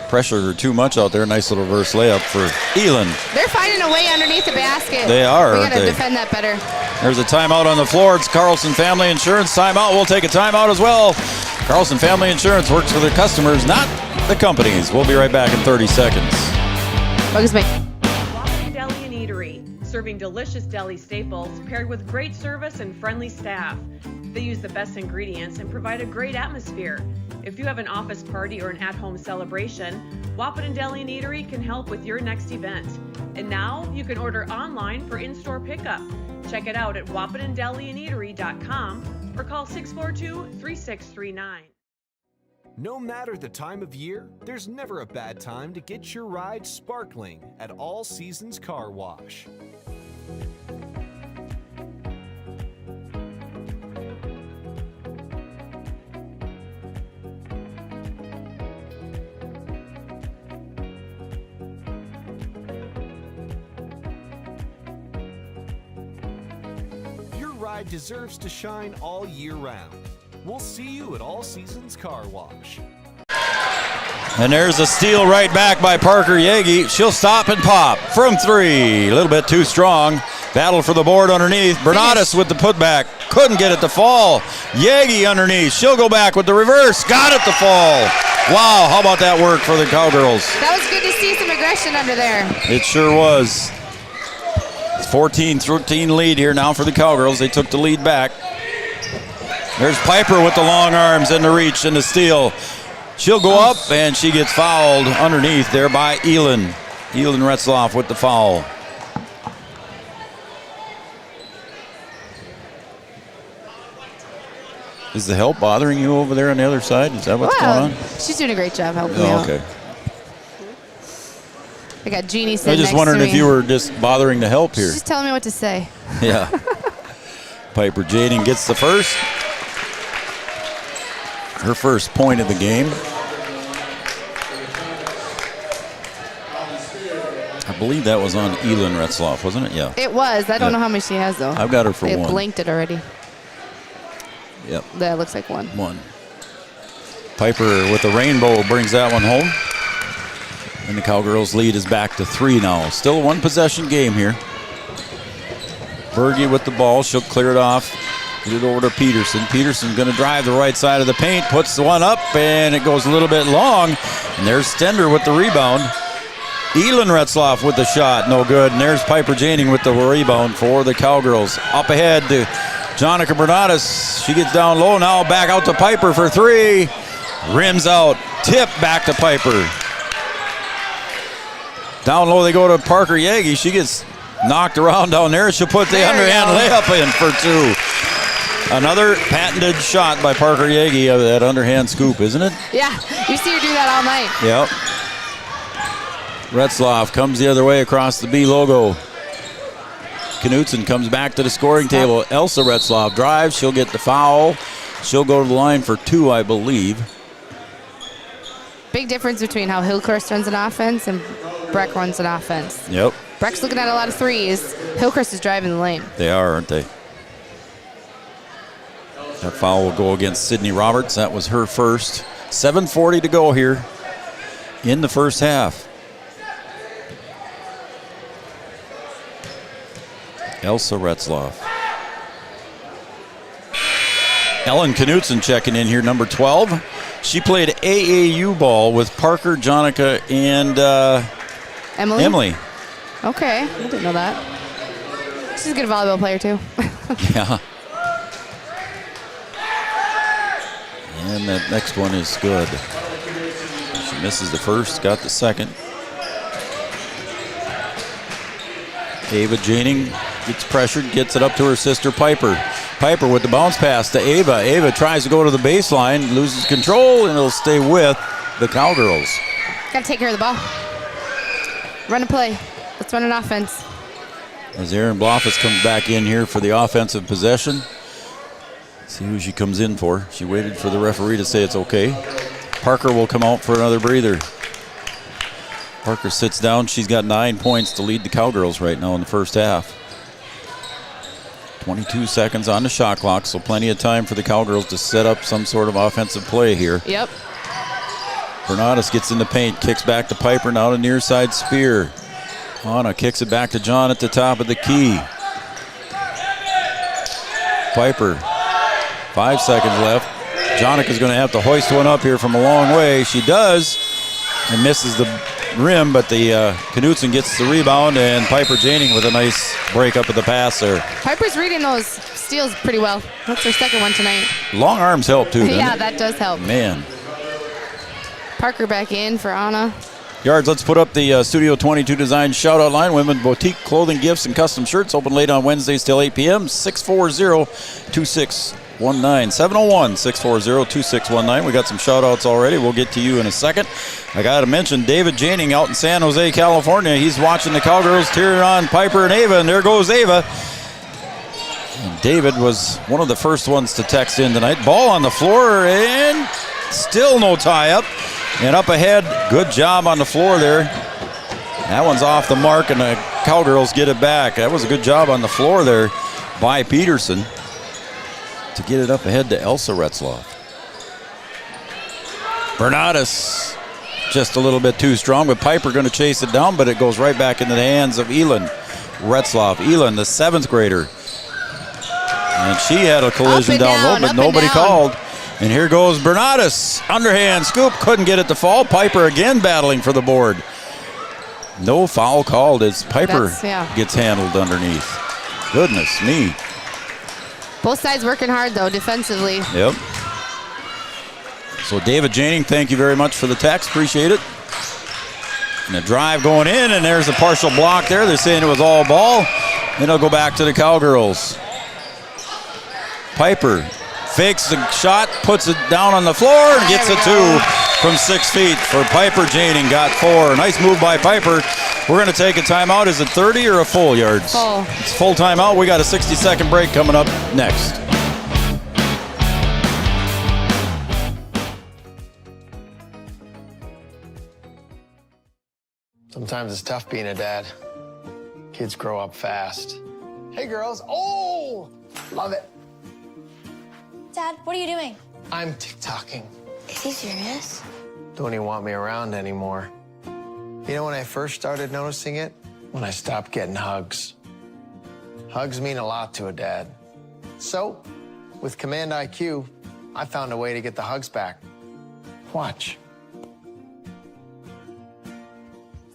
pressure her too much out there. Nice little reverse layup for Elin. They're finding a way underneath the basket. They are, We aren't got to they? defend that better. There's a timeout on the floor. It's Carlson Family Insurance timeout. We'll take a timeout as well. Carlson Family Insurance works for their customers, not the companies. We'll be right back in 30 seconds. Deli and Eatery. serving delicious deli staples paired with great service and friendly staff. They use the best ingredients and provide a great atmosphere. If you have an office party or an at-home celebration, Wahpeton Deli and Eatery can help with your next event. And now you can order online for in-store pickup. Check it out at wahpetondeliandeatery.com or call 642-3639. No matter the time of year, there's never a bad time to get your ride sparkling at All Seasons Car Wash. Your ride deserves to shine all year round. We'll see you at All Seasons Car Wash. And there's a steal right back by Parker Yagi. She'll stop and pop from 3. A little bit too strong. Battle for the board underneath. Bernatus with the putback. Couldn't get it to fall. Yagi underneath. She'll go back with the reverse. Got it to fall. Wow, how about that work for the Cowgirls? That was good to see some aggression under there. It sure was. It's 14-13 lead here now for the Cowgirls. They took the lead back. There's Piper with the long arms and the reach and the steal. She'll go up, and she gets fouled underneath there by Elin. Elin Retzloff with the foul. Is the help bothering you over there on the other side? Is that what's going on? She's doing a great job helping me out. Okay. I got Jeannie I sitting was just next wondering to if me. you were just bothering to help here. She's just telling me what to say. Yeah. Piper Jading gets the first. Her first point of the game. I believe that was on Elin Retzloff, wasn't it? Yeah. It was. I don't know how many she has, though. I've got her for they one. They blanked it already. Yep. That looks like one. One. Piper with the rainbow brings that one home. And the Cowgirls' lead is back to 3 now. Still a one-possession game here. Berge with the ball. She'll clear it off. Get it over to Peterson. Peterson's going to drive the right side of the paint. Puts the one up, and it goes a little bit long. And there's Stender with the rebound. Elin Retzloff with the shot. No good. And there's Piper Janing with the rebound for the Cowgirls. Up ahead to Jonica Bernatus. She gets down low. Now back out to Piper for 3. Rims out. Tip back to Piper. Down low they go to Parker Yagi. She gets knocked around down there. She'll put the underhand layup in for 2. Another patented shot by Parker Yagi of that underhand scoop, isn't it? Yeah, you see her do that all night. Yep. Retzloff comes the other way across the B logo. Knutson comes back to the scoring table. Elsa Retzloff drives. She'll get the foul. She'll go to the line for 2, I believe. Big difference between how Hillcrest runs an offense and Breck runs an offense. Yep. Breck's looking at a lot of threes. Hillcrest is driving the lane. They are, aren't they? That foul will go against Sydney Roberts. That was her first. 7:40 to go here in the first half. Elsa Retzloff. Ellen Knutson checking in here, number 12. She played AAU ball with Parker, Jonica, and Emily. Okay, I didn't know that. She's a good volleyball player, too. Yeah. And that next one is good. She misses the first, got the second. Ava Janing gets pressured, gets it up to her sister Piper. Piper with the bounce pass to Ava. Ava tries to go to the baseline, loses control, and it'll stay with the Cowgirls. Got to take care of the ball. Run a play. Let's run an offense. As Erin Blofus comes back in here for the offensive possession. See who she comes in for. She waited for the referee to say it's okay. Parker will come out for another breather. Parker sits down. She's got 9 points to lead the Cowgirls right now in the first half. 22 seconds on the shot clock, so plenty of time for the Cowgirls to set up some sort of offensive play here. Yep. Bernatus gets in the paint, kicks back to Piper, now to near side spear. Anna kicks it back to John at the top of the key. Piper, 5 seconds left. Jonica's going to have to hoist one up here from a long way. She does, and misses the rim, but the Knutson gets the rebound, and Piper Janing with a nice break up of the pass there. Piper's reading those steals pretty well. That's her second one tonight. Long arms help too, doesn't Yeah, it? that does help. Man. Parker back in for Anna. Yards, let's put up the Studio 22 Design shout-out line. Women boutique clothing, gifts, and custom shirts. Open late on Wednesdays till 8 p.m. 640-2619. 701-640-2619. We got some shout-outs already. We'll get to you in a second. I got to mention David Janing out in San Jose, California. He's watching the Cowgirls cheering on Piper and Ava, and there goes Ava. And David was one of the first ones to text in tonight. Ball on the floor, and still no tie-up. And up ahead, good job on the floor there. That one's off the mark, and the Cowgirls get it back. That was a good job on the floor there by Peterson to get it up ahead to Elsa Retzloff. Bernardus just a little bit too strong, but Piper going to chase it down, but it goes right back into the hands of Elin Retzloff. Elin, the 7th grader. And she had a collision down low, but nobody called. And here goes Bernardus. Underhand scoop, couldn't get it to fall. Piper again battling for the board. No foul called as Piper gets handled underneath. Goodness me. Both sides working hard, though, defensively. Yep. So David Janing, thank you very much for the text. Appreciate it. And a drive going in, and there's a partial block there. They're saying it was all ball. Then it'll go back to the Cowgirls. Piper fakes the shot, puts it down on the floor, and gets it 2 from 6 feet for Piper Janing. Got 4. Nice move by Piper. We're going to take a timeout. Is it 30 or a full, Yards? Full. It's full timeout. We got a 60-second break coming up next. Sometimes it's tough being a dad. Kids grow up fast. Hey, girls. Oh, love it. Dad, what are you doing? I'm TikToking. Is he serious? Don't even want me around anymore. You know when I first started noticing it? When I stopped getting hugs. Hugs mean a lot to a dad. So, with Command IQ, I found a way to get the hugs back. Watch.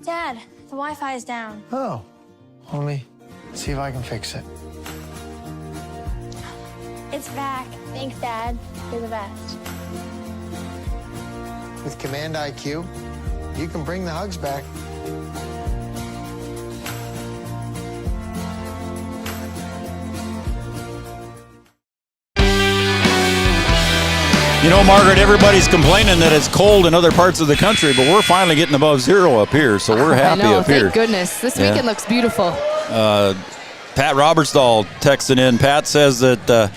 Dad, the Wi-Fi is down. Oh, let me see if I can fix it. It's back. Thanks, Dad. You're the best. With Command IQ, you can bring the hugs back. You know, Margaret, everybody's complaining that it's cold in other parts of the country, but we're finally getting above 0 up here, so we're happy up here. Thank goodness. This weekend looks beautiful. Pat Robertsdahl texting in. Pat says that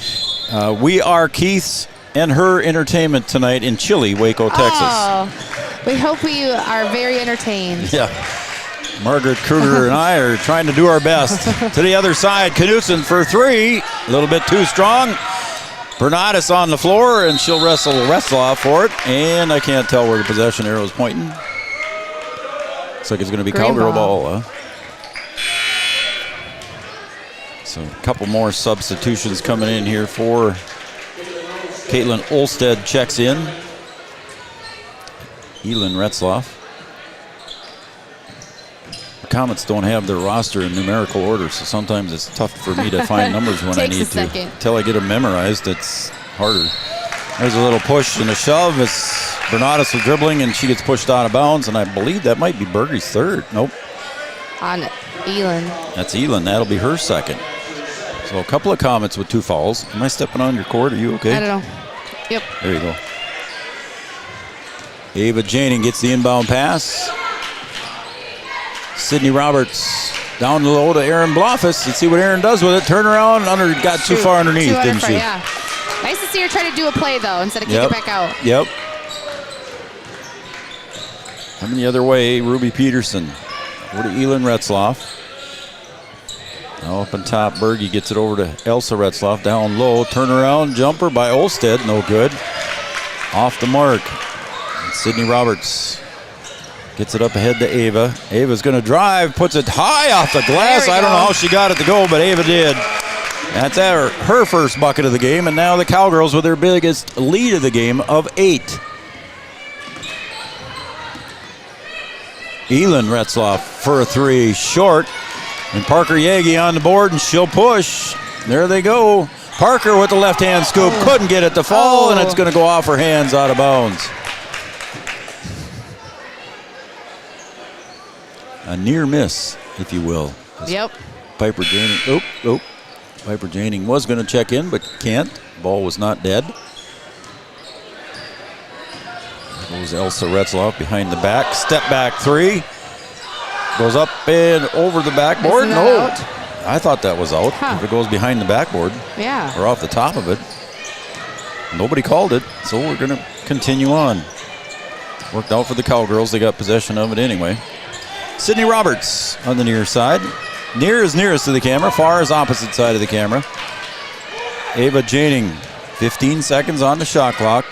we are Keith's and her entertainment tonight in chilly Waco, Texas. Oh, we hope we are very entertained. Yeah. Margaret Kruger and I are trying to do our best. To the other side, Knutson for 3. A little bit too strong. Bernardus on the floor, and she'll wrestle Retzloff for it. And I can't tell where the possession arrow is pointing. Looks like it's going to be Cowgirl ball. So a couple more substitutions coming in here for Caitlin Olstead checks in. Elin Retzloff. The Comets don't have their roster in numerical order, so sometimes it's tough for me to find numbers when I need to. Until I get them memorized, it's harder. There's a little push and a shove as Bernardus was dribbling, and she gets pushed out of bounds, and I believe that might be Berger's 3rd. Nope. On Elin. That's Elin. That'll be her 2nd. So a couple of Comets with 2 fouls. Am I stepping on your court? Are you okay? I don't know. Yep. There you go. Ava Janing gets the inbound pass. Sydney Roberts down low to Aaron Blofus. Let's see what Aaron does with it. Turn around, got too far underneath, didn't she? Yeah. Nice to see her try to do a play, though, instead of kick it back out. Yep. Coming the other way, Ruby Peterson. Over to Elin Retzloff. Now up on top, Berge gets it over to Elsa Retzloff. Down low, turnaround jumper by Olstead. No good. Off the mark. And Sydney Roberts gets it up ahead to Ava. Ava's going to drive, puts it high off the glass. I don't know how she got it to go, but Ava did. That's her first bucket of the game, and now the Cowgirls with their biggest lead of the game of 8. Elin Retzloff for a 3, short. And Parker Yagi on the board, and she'll push. There they go. Parker with the left-hand scoop. Couldn't get it to fall, and it's going to go off her hands out of bounds. A near miss, if you will. Yep. Piper Janing. Piper Janing was going to check in, but can't. Ball was not dead. Goes Elsa Retzloff behind the back. Step back 3. Goes up and over the backboard. No. Out? I thought that was out. If it goes behind the backboard. Yeah. Or off the top of it. Nobody called it, so we're going to continue on. Worked out for the Cowgirls. They got possession of it anyway. Sydney Roberts on the near side. Near is nearest to the camera. Far is opposite side of the camera. Ava Janing, 15 seconds on the shot clock.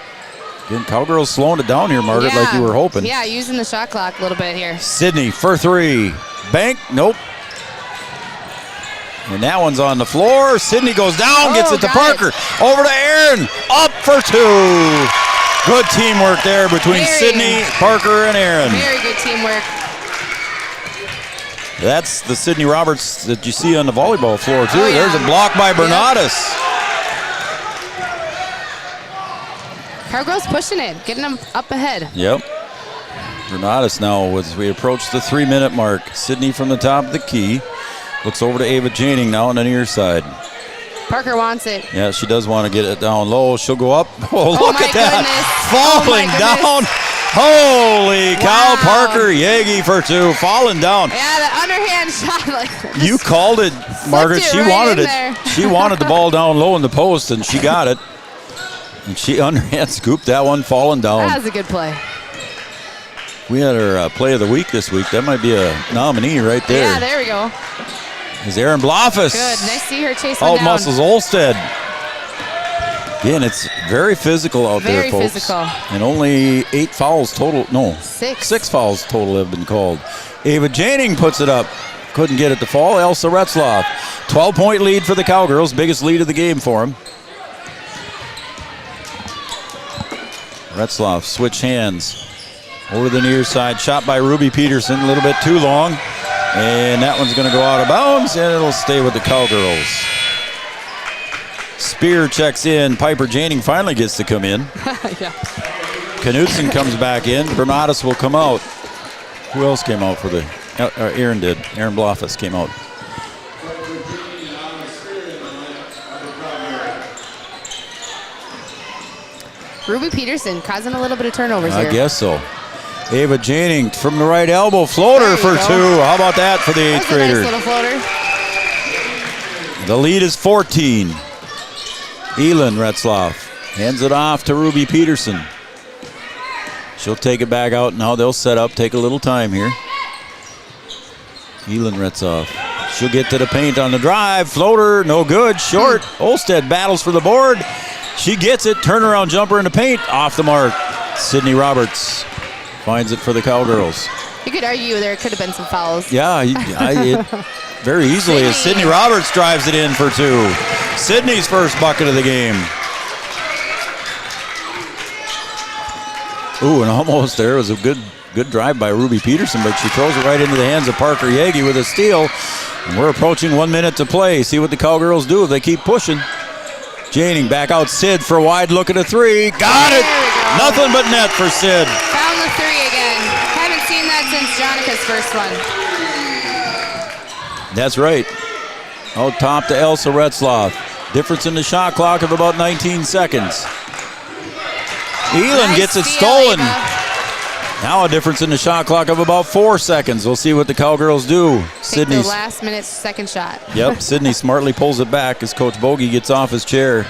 Again, Cowgirls slowing it down here, Margaret, like you were hoping. Yeah, using the shot clock a little bit here. Sydney for 3. Bank, nope. And that one's on the floor. Sydney goes down, gets it to Parker. Over to Aaron, up for 2. Good teamwork there between Sydney, Parker, and Aaron. Very good teamwork. That's the Sydney Roberts that you see on the volleyball floor, too. Oh, yeah. There's a block by Bernatus. Cowgirls pushing it, getting them up ahead. Yep. Bernatus now as we approach the 3-minute mark. Sydney from the top of the key. Looks over to Ava Janing now on the near side. Parker wants it. Yeah, she does want to get it down low. She'll go up. Oh, look at that. Goodness. Falling down. Holy cow. Parker Yagi for 2. Falling down. Yeah, the underhand shot. You called it, Margaret. She wanted it. She wanted the ball down low in the post, and she got it. And she underhand scooped that one, falling down. That was a good play. We had our play of the week this week. That might be a nominee right there. Yeah, there we go. Is Aaron Blofus. Good. Nice to see her chase one down. Muscles Olstead. Again, it's very physical out there, folks. Very physical. And only 8 fouls total. No, 6. 6 fouls total have been called. Ava Janing puts it up. Couldn't get it to fall. Elsa Retzloff. 12-point lead for the Cowgirls. Biggest lead of the game for them. Retzloff switch hands. Over the near side. Shot by Ruby Peterson. A little bit too long. And that one's going to go out of bounds, and it'll stay with the Cowgirls. Spear checks in. Piper Janing finally gets to come in. Yeah. Knutson comes back in. Bernatus will come out. Who else came out for the... Aaron did. Aaron Blofus came out. Ruby Peterson causing a little bit of turnovers here. I guess so. Ava Janing from the right elbow. Floater for 2. How about that for the 8th grader? Nice little floater. The lead is 14. Elin Retzloff hands it off to Ruby Peterson. She'll take it back out. Now they'll set up. Take a little time here. Elin Retzloff. She'll get to the paint on the drive. Floater, no good. Short. Olstead battles for the board. She gets it. Turnaround jumper in the paint. Off the mark. Sydney Roberts finds it for the Cowgirls. You could argue there could have been some fouls. Yeah, very easily as Sydney Roberts drives it in for 2. Sydney's first bucket of the game. Ooh, and almost there was a good drive by Ruby Peterson, but she throws it right into the hands of Parker Yagi with a steal. And we're approaching 1 minute to play. See what the Cowgirls do if they keep pushing. Janing back out Sid for a wide look at a 3. Got it! Nothing but net for Sid. Found the 3 again. Haven't seen that since Jonica's first one. That's right. Out top to Elsa Retzloff. Difference in the shot clock of about 19 seconds. Elin gets it stolen. Now a difference in the shot clock of about 4 seconds. We'll see what the Cowgirls do. Sydney. The last minute second shot. Yep, Sydney smartly pulls it back as Coach Bogey gets off his chair,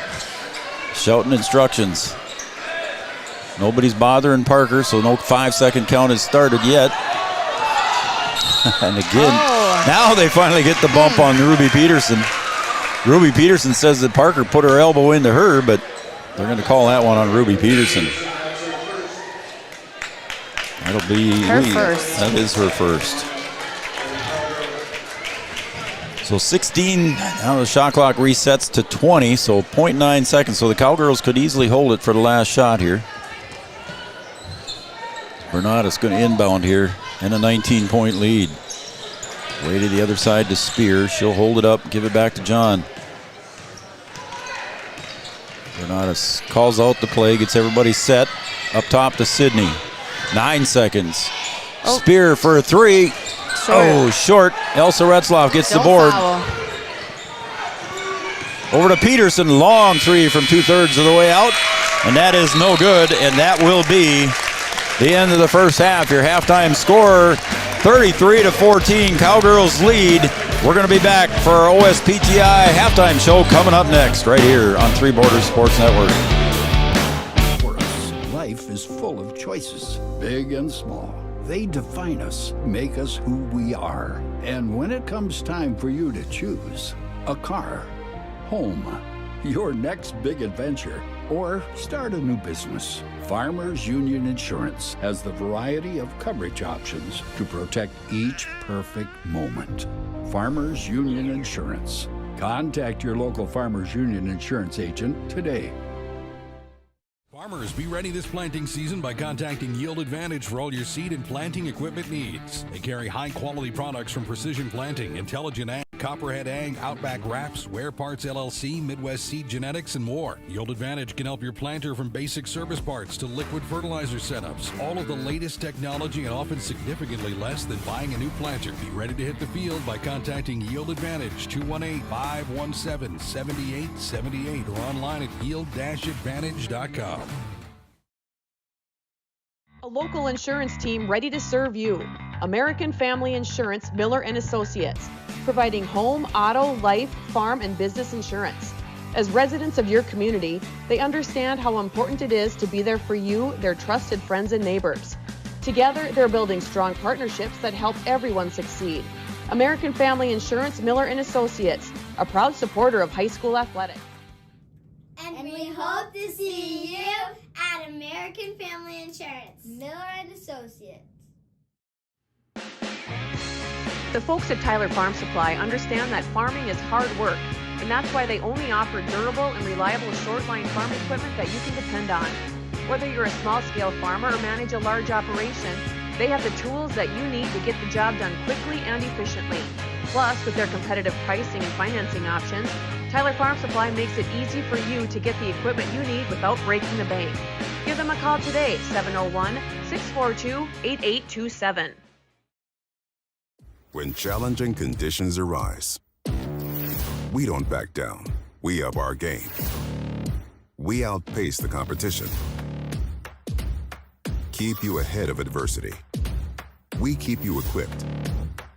shouting instructions. Nobody's bothering Parker, so no 5-second count has started yet. And again, now they finally get the bump on Ruby Peterson. Ruby Peterson says that Parker put her elbow into her, but they're going to call that one on Ruby Peterson. That'll be her first. That is her first. So 16, now the shot clock resets to 20, so 0.9 seconds. So the Cowgirls could easily hold it for the last shot here. Bernard's going to inbound here and a 19-point lead. Way to the other side to Spear. She'll hold it up, give it back to John. Bernardus calls out the play, gets everybody set. Up top to Sydney. 9 seconds. Spear for a three. Short. Elsa Retzloff gets the board. Over to Peterson. Long three from 2/3 of the way out. And that is no good. And that will be the end of the first half. Your halftime score, 33-14. Cowgirls lead. We're going to be back for our OSPTI halftime show coming up next, right here on Three Borders Sports Network. For us, life is full of choices, big and small. They define us, make us who we are. And when it comes time for you to choose a car, home, your next big adventure, or start a new business, Farmers Union Insurance has the variety of coverage options to protect each perfect moment. Farmers Union Insurance. Contact your local Farmers Union Insurance agent today. Farmers, be ready this planting season by contacting Yield Advantage for all your seed and planting equipment needs. They carry high-quality products from Precision Planting, Intelligent Ag, Copperhead Ag, Outback Wraps, Ware Parts LLC, Midwest Seed Genetics, and more. Yield Advantage can help your planter from basic service parts to liquid fertilizer setups. All of the latest technology and often significantly less than buying a new planter. Be ready to hit the field by contacting Yield Advantage, 218-517-7878, or online at yield-advantage.com. A local insurance team ready to serve you. American Family Insurance, Miller & Associates, providing home, auto, life, farm, and business insurance. As residents of your community, they understand how important it is to be there for you, their trusted friends and neighbors. Together, they're building strong partnerships that help everyone succeed. American Family Insurance, Miller & Associates, a proud supporter of high school athletics. And we hope to see you at American Family Insurance, Miller & Associates. The folks at Tyler Farm Supply understand that farming is hard work, and that's why they only offer durable and reliable short-line farm equipment that you can depend on. Whether you're a small-scale farmer or manage a large operation, they have the tools that you need to get the job done quickly and efficiently. Plus, with their competitive pricing and financing options, Tyler Farm Supply makes it easy for you to get the equipment you need without breaking the bank. Give them a call today, 701-642-8827. When challenging conditions arise, we don't back down. We up our game. We outpace the competition. Keep you ahead of adversity. We keep you equipped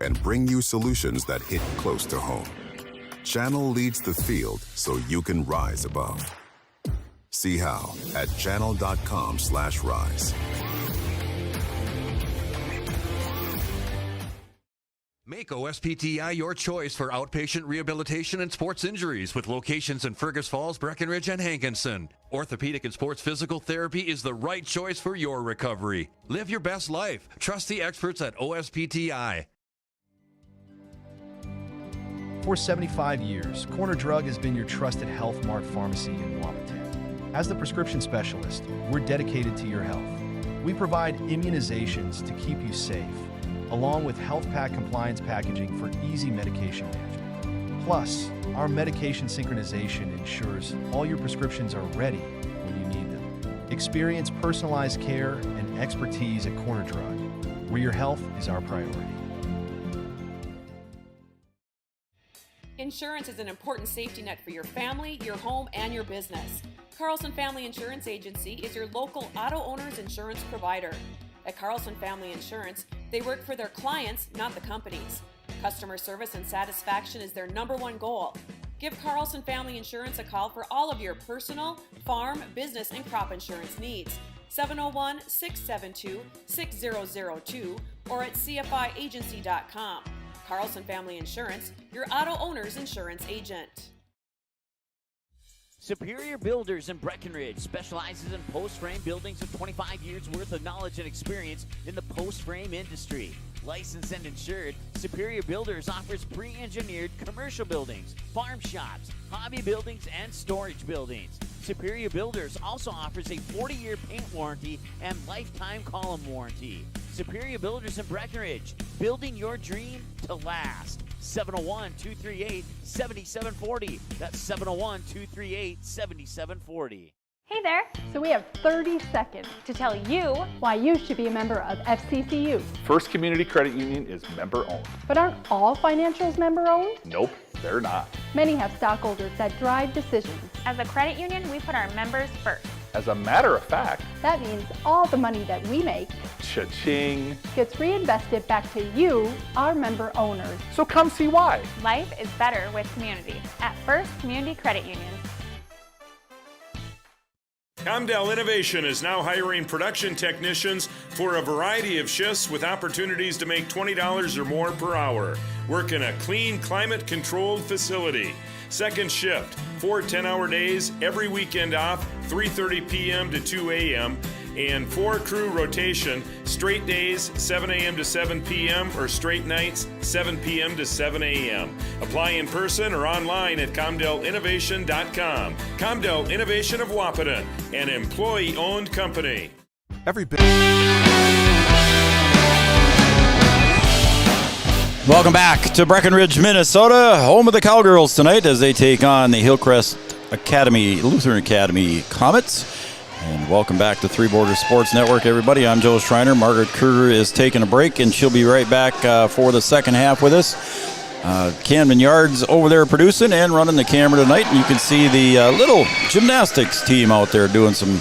and bring you solutions that hit close to home. Channel leads the field so you can rise above. See how at channel.com/rise. Make OSPTI your choice for outpatient rehabilitation and sports injuries with locations in Fergus Falls, Breckenridge, and Hankinson. Orthopedic and sports physical therapy is the right choice for your recovery. Live your best life. Trust the experts at OSPTI. For 75 years, Corner Drug has been your trusted Health Mart pharmacy in Wapaton. As the prescription specialist, we're dedicated to your health. We provide immunizations to keep you safe, along with health pack compliance packaging for easy medication management. Plus, our medication synchronization ensures all your prescriptions are ready when you need them. Experience personalized care and expertise at Corner Drug, where your health is our priority. Insurance is an important safety net for your family, your home, and your business. Carlson Family Insurance Agency is your local auto owner's insurance provider. At Carlson Family Insurance, they work for their clients, not the companies. Customer service and satisfaction is their #1 goal. Give Carlson Family Insurance a call for all of your personal, farm, business, and crop insurance needs. 701-672-6002 or at cfiagency.com. Carlson Family Insurance, your auto owner's insurance agent. Superior Builders in Breckenridge specializes in post-frame buildings with 25 years worth of knowledge and experience in the post-frame industry. Licensed and insured, Superior Builders offers pre-engineered commercial buildings, farm shops, hobby buildings, and storage buildings. Superior Builders also offers a 40-year paint warranty and lifetime column warranty. Superior Builders in Breckenridge, building your dream to last. 701-238-7740. That's 701-238-7740. Hey there! So we have 30 seconds to tell you why you should be a member of FCCU. First Community Credit Union is member-owned. But aren't all financials member-owned? Nope, they're not. Many have stockholders that drive decisions. As a credit union, we put our members first. As a matter of fact, that means all the money that we make cha-ching gets reinvested back to you, our member owners. So come see why. Life is better with community at First Community Credit Union. Comdell Innovation is now hiring production technicians for a variety of shifts with opportunities to make $20 or more per hour. Work in a clean, climate-controlled facility. Second shift, 4 10-hour days, every weekend off, 3:30 p.m. to 2 a.m., and 4-crew rotation, straight days, 7 a.m. to 7 p.m., or straight nights, 7 p.m. to 7 a.m. Apply in person or online at ComdellInnovation.com. Comdell Innovation of Wahpeton, an employee-owned company. Every bit. Welcome back to Breckenridge, Minnesota, home of the Cowgirls tonight as they take on the Hillcrest Lutheran Academy Comets. And welcome back to Three Borders Sports Network, everybody. I'm Joe Schreiner. Margaret Kruger is taking a break, and she'll be right back for the second half with us. Camden Yards over there producing and running the camera tonight. And you can see the little gymnastics team out there doing some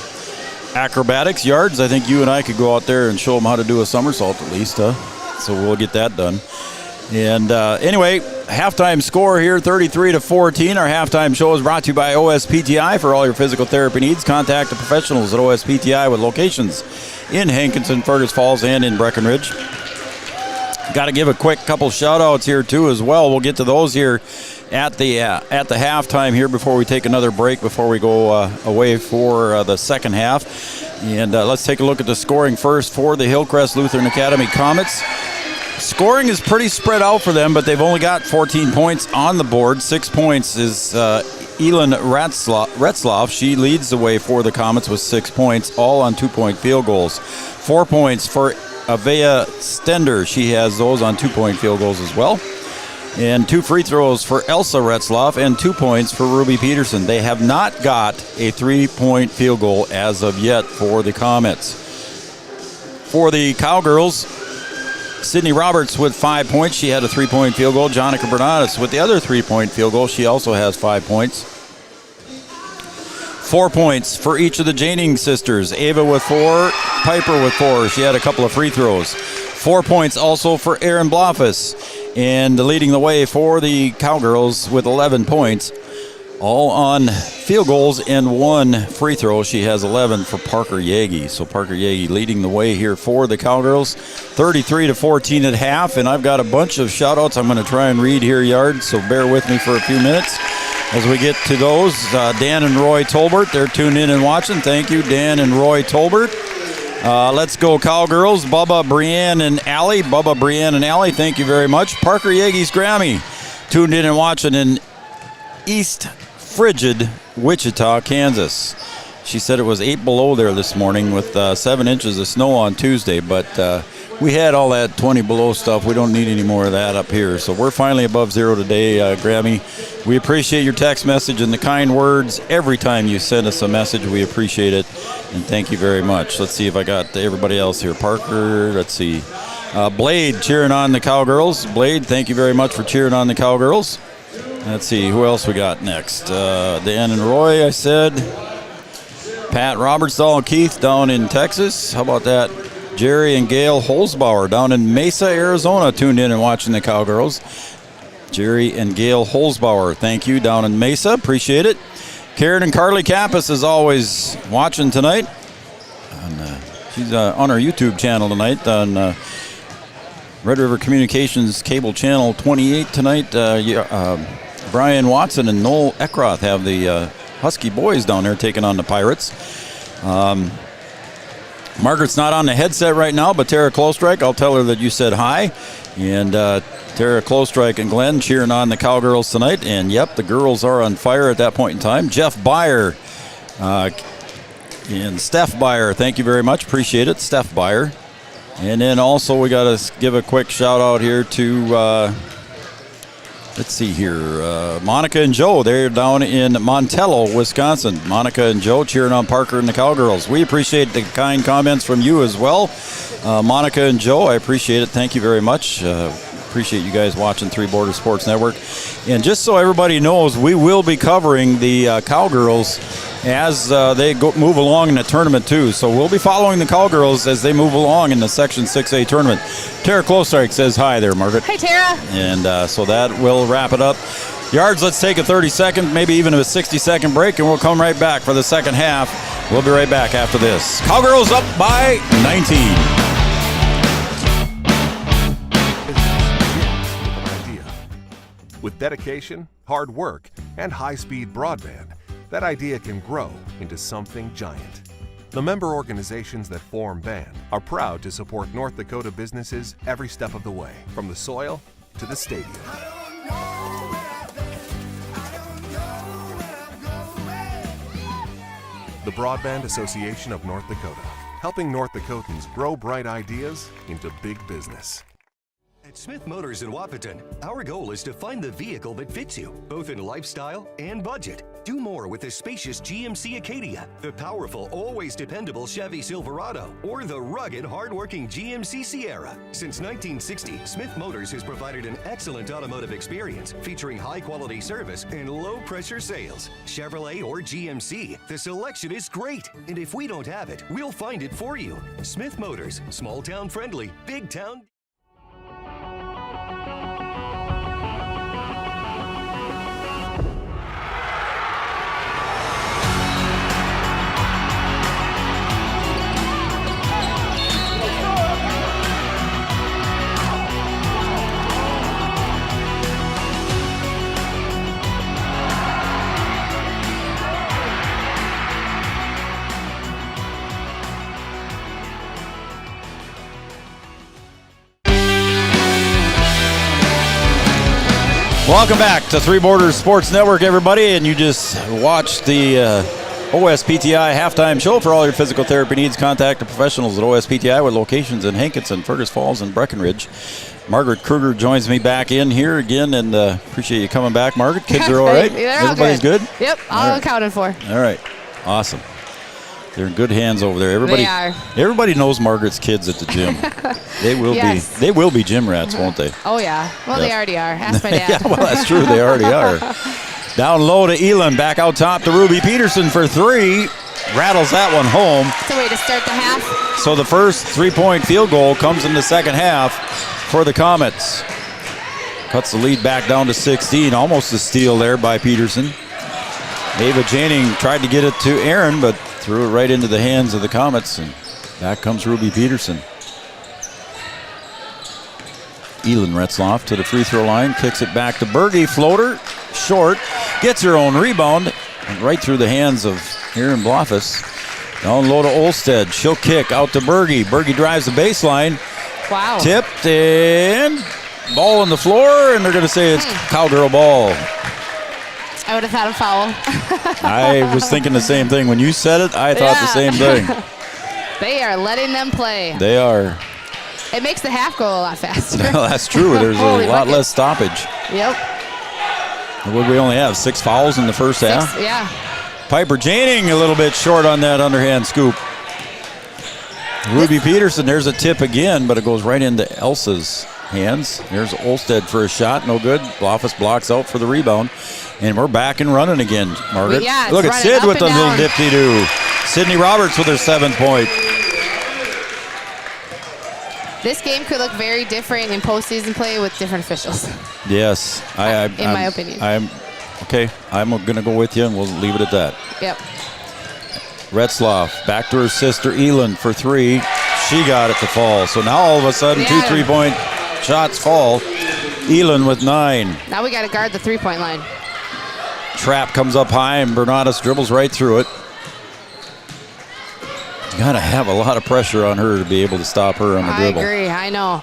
acrobatics. Yards, I think you and I could go out there and show them how to do a somersault at least. So we'll get that done. And anyway, halftime score here, 33-14. Our halftime show is brought to you by OSPTI. For all your physical therapy needs, contact the professionals at OSPTI with locations in Hankinson, Fergus Falls, and in Breckenridge. Got to give a quick couple shout-outs here, too, as well. We'll get to those here at the halftime here before we take another break, before we go away for the second half. And let's take a look at the scoring first for the Hillcrest Lutheran Academy Comets. Scoring is pretty spread out for them, but they've only got 14 points on the board. 6 points is Elin Retzloff. She leads the way for the Comets with 6 points, all on 2-point field goals. 4 points for Avea Stender. She has those on 2-point field goals as well. And 2 free throws for Elsa Retzloff and 2 points for Ruby Peterson. They have not got a 3-point field goal as of yet for the Comets. For the Cowgirls, Sydney Roberts with 5 points. She had a 3-point field goal. Jonica Bernadas with the other 3-point field goal. She also has 5 points. 4 points for each of the Janing sisters. Ava with 4, Piper with 4. She had a couple of free throws. 4 points also for Erin Blofus. And leading the way for the Cowgirls with 11 points. All on field goals and 1 free throw. She has 11 for Parker Yagi. So Parker Yagi leading the way here for the Cowgirls. 33-14 at half. And I've got a bunch of shout-outs I'm going to try and read here, Yard. So bear with me for a few minutes as we get to those. Dan and Roy Tolbert, they're tuned in and watching. Thank you, Dan and Roy Tolbert. Let's go Cowgirls. Bubba, Brienne, and Allie. Bubba, Brienne, and Allie, thank you very much. Parker Yagi's Grammy, tuned in and watching in East Frigid, Wichita, Kansas. She said it was 8 below there this morning with 7 inches of snow on Tuesday, but we had all that 20 below stuff. We don't need any more of that up here. So we're finally above 0 today, Grammy. We appreciate your text message and the kind words. Every time you send us a message, we appreciate it. And thank you very much. Let's see if I got everybody else here. Parker, let's see. Blade cheering on the Cowgirls. Blade, thank you very much for cheering on the Cowgirls. Let's see, who else we got next? Dan and Roy, I said. Pat Robertsdahl and Keith down in Texas. How about that? Jerry and Gail Holzbauer down in Mesa, Arizona, tuned in and watching the Cowgirls. Jerry and Gail Holzbauer, thank you, down in Mesa. Appreciate it. Karen and Carly Kappas, as always, watching tonight. She's on our YouTube channel tonight on Red River Communications Cable Channel 28 tonight. Brian Watson and Noel Eckroth have the Husky boys down there taking on the Pirates. Margaret's not on the headset right now, but Tara Klostrike, I'll tell her that you said hi. And Tara Klostrike and Glenn cheering on the Cowgirls tonight. And, yep, the girls are on fire at that point in time. Jeff Byer And Steph Byer, thank you very much. Appreciate it, Steph Byer. And then also we got to give a quick shout out here to, let's see here, Monica and Joe. They're down in Montello, Wisconsin. Monica and Joe cheering on Parker and the Cowgirls. We appreciate the kind comments from you as well. Monica and Joe, I appreciate it. Thank you very much. Appreciate you guys watching Three Borders Sports Network. And just so everybody knows, we will be covering the Cowgirls as they move along in the tournament too. So we'll be following the Cowgirls as they move along in the Section 6A tournament. Tara Klosarek says hi there, Margaret. Hi, Tara. And so that will wrap it up. Yards, let's take a 30-second, maybe even a 60-second break, and we'll come right back for the second half. We'll be right back after this. Cowgirls up by 19. With dedication, hard work, and high-speed broadband, that idea can grow into something giant. The member organizations that form BAND are proud to support North Dakota businesses every step of the way, from the soil to the stadium. The Broadband Association of North Dakota, helping North Dakotans grow bright ideas into big business. At Smith Motors in Wahpeton, our goal is to find the vehicle that fits you, both in lifestyle and budget. Do more with the spacious GMC Acadia, the powerful, always dependable Chevy Silverado, or the rugged, hardworking GMC Sierra. Since 1960, Smith Motors has provided an excellent automotive experience, featuring high-quality service and low-pressure sales. Chevrolet or GMC, the selection is great. And if we don't have it, we'll find it for you. Smith Motors, small-town friendly, big-town... Welcome back to Three Borders Sports Network, everybody, and you just watched the OSPTI halftime show. For all your physical therapy needs, contact the professionals at OSPTI with locations in Hankinson, Fergus Falls, and Breckenridge. Margaret Kruger joins me back in here again, and appreciate you coming back, Margaret. Kids are all right? Everybody's good? Yep, all accounted for. All right, awesome. They're in good hands over there. They are. Everybody knows Margaret's kids at the gym. They will Yes. be. They will be gym rats, won't they? Oh, yeah. Well, they already are. Ask my dad. Yeah, well, that's true. They already are. Down low to Elon. Back out top to Ruby Peterson for three. Rattles that one home. It's a way to start the half. So the first three-point field goal comes in the second half for the Comets. Cuts the lead back down to 16. Almost a steal there by Peterson. Ava Janning tried to get it to Aaron, but threw it right into the hands of the Comets, and back comes Ruby Peterson. Elin Retzloff to the free throw line, kicks it back to Berge, floater, short, gets her own rebound, and right through the hands of Aaron Blofus. Down low to Olsted, she'll kick out to Berge. Berge drives the baseline. Wow. Tipped, and ball on the floor, and they're going to say it's Cowgirl ball. I would have had a foul. I was thinking the same thing. When you said it, I thought the same thing. They are letting them play. They are. It makes the half go a lot faster. No, that's true. There's a lot less stoppage. Yep. What did we only have? 6 fouls in the first half? Yeah. Piper Janning a little bit short on that underhand scoop. Ruby Peterson, there's a tip again, but it goes right into Elsa's hands. There's Olsted for a shot, no good. Blofus blocks out for the rebound. And we're back and running again, Margaret. Yeah, look at Sid with the little dip-de-doo. Sydney Roberts with her 7th point. This game could look very different in postseason play with different officials. Yes. In my opinion. I'm going to go with you, and we'll leave it at that. Yep. Retzloff back to her sister Elin for 3. She got it to fall. So now all of a sudden 2 3-point shots fall. Elin with 9. Now we got to guard the 3-point line. Trap comes up high, and Bernadas dribbles right through it. You got to have a lot of pressure on her to be able to stop her on the dribble. I agree. I know.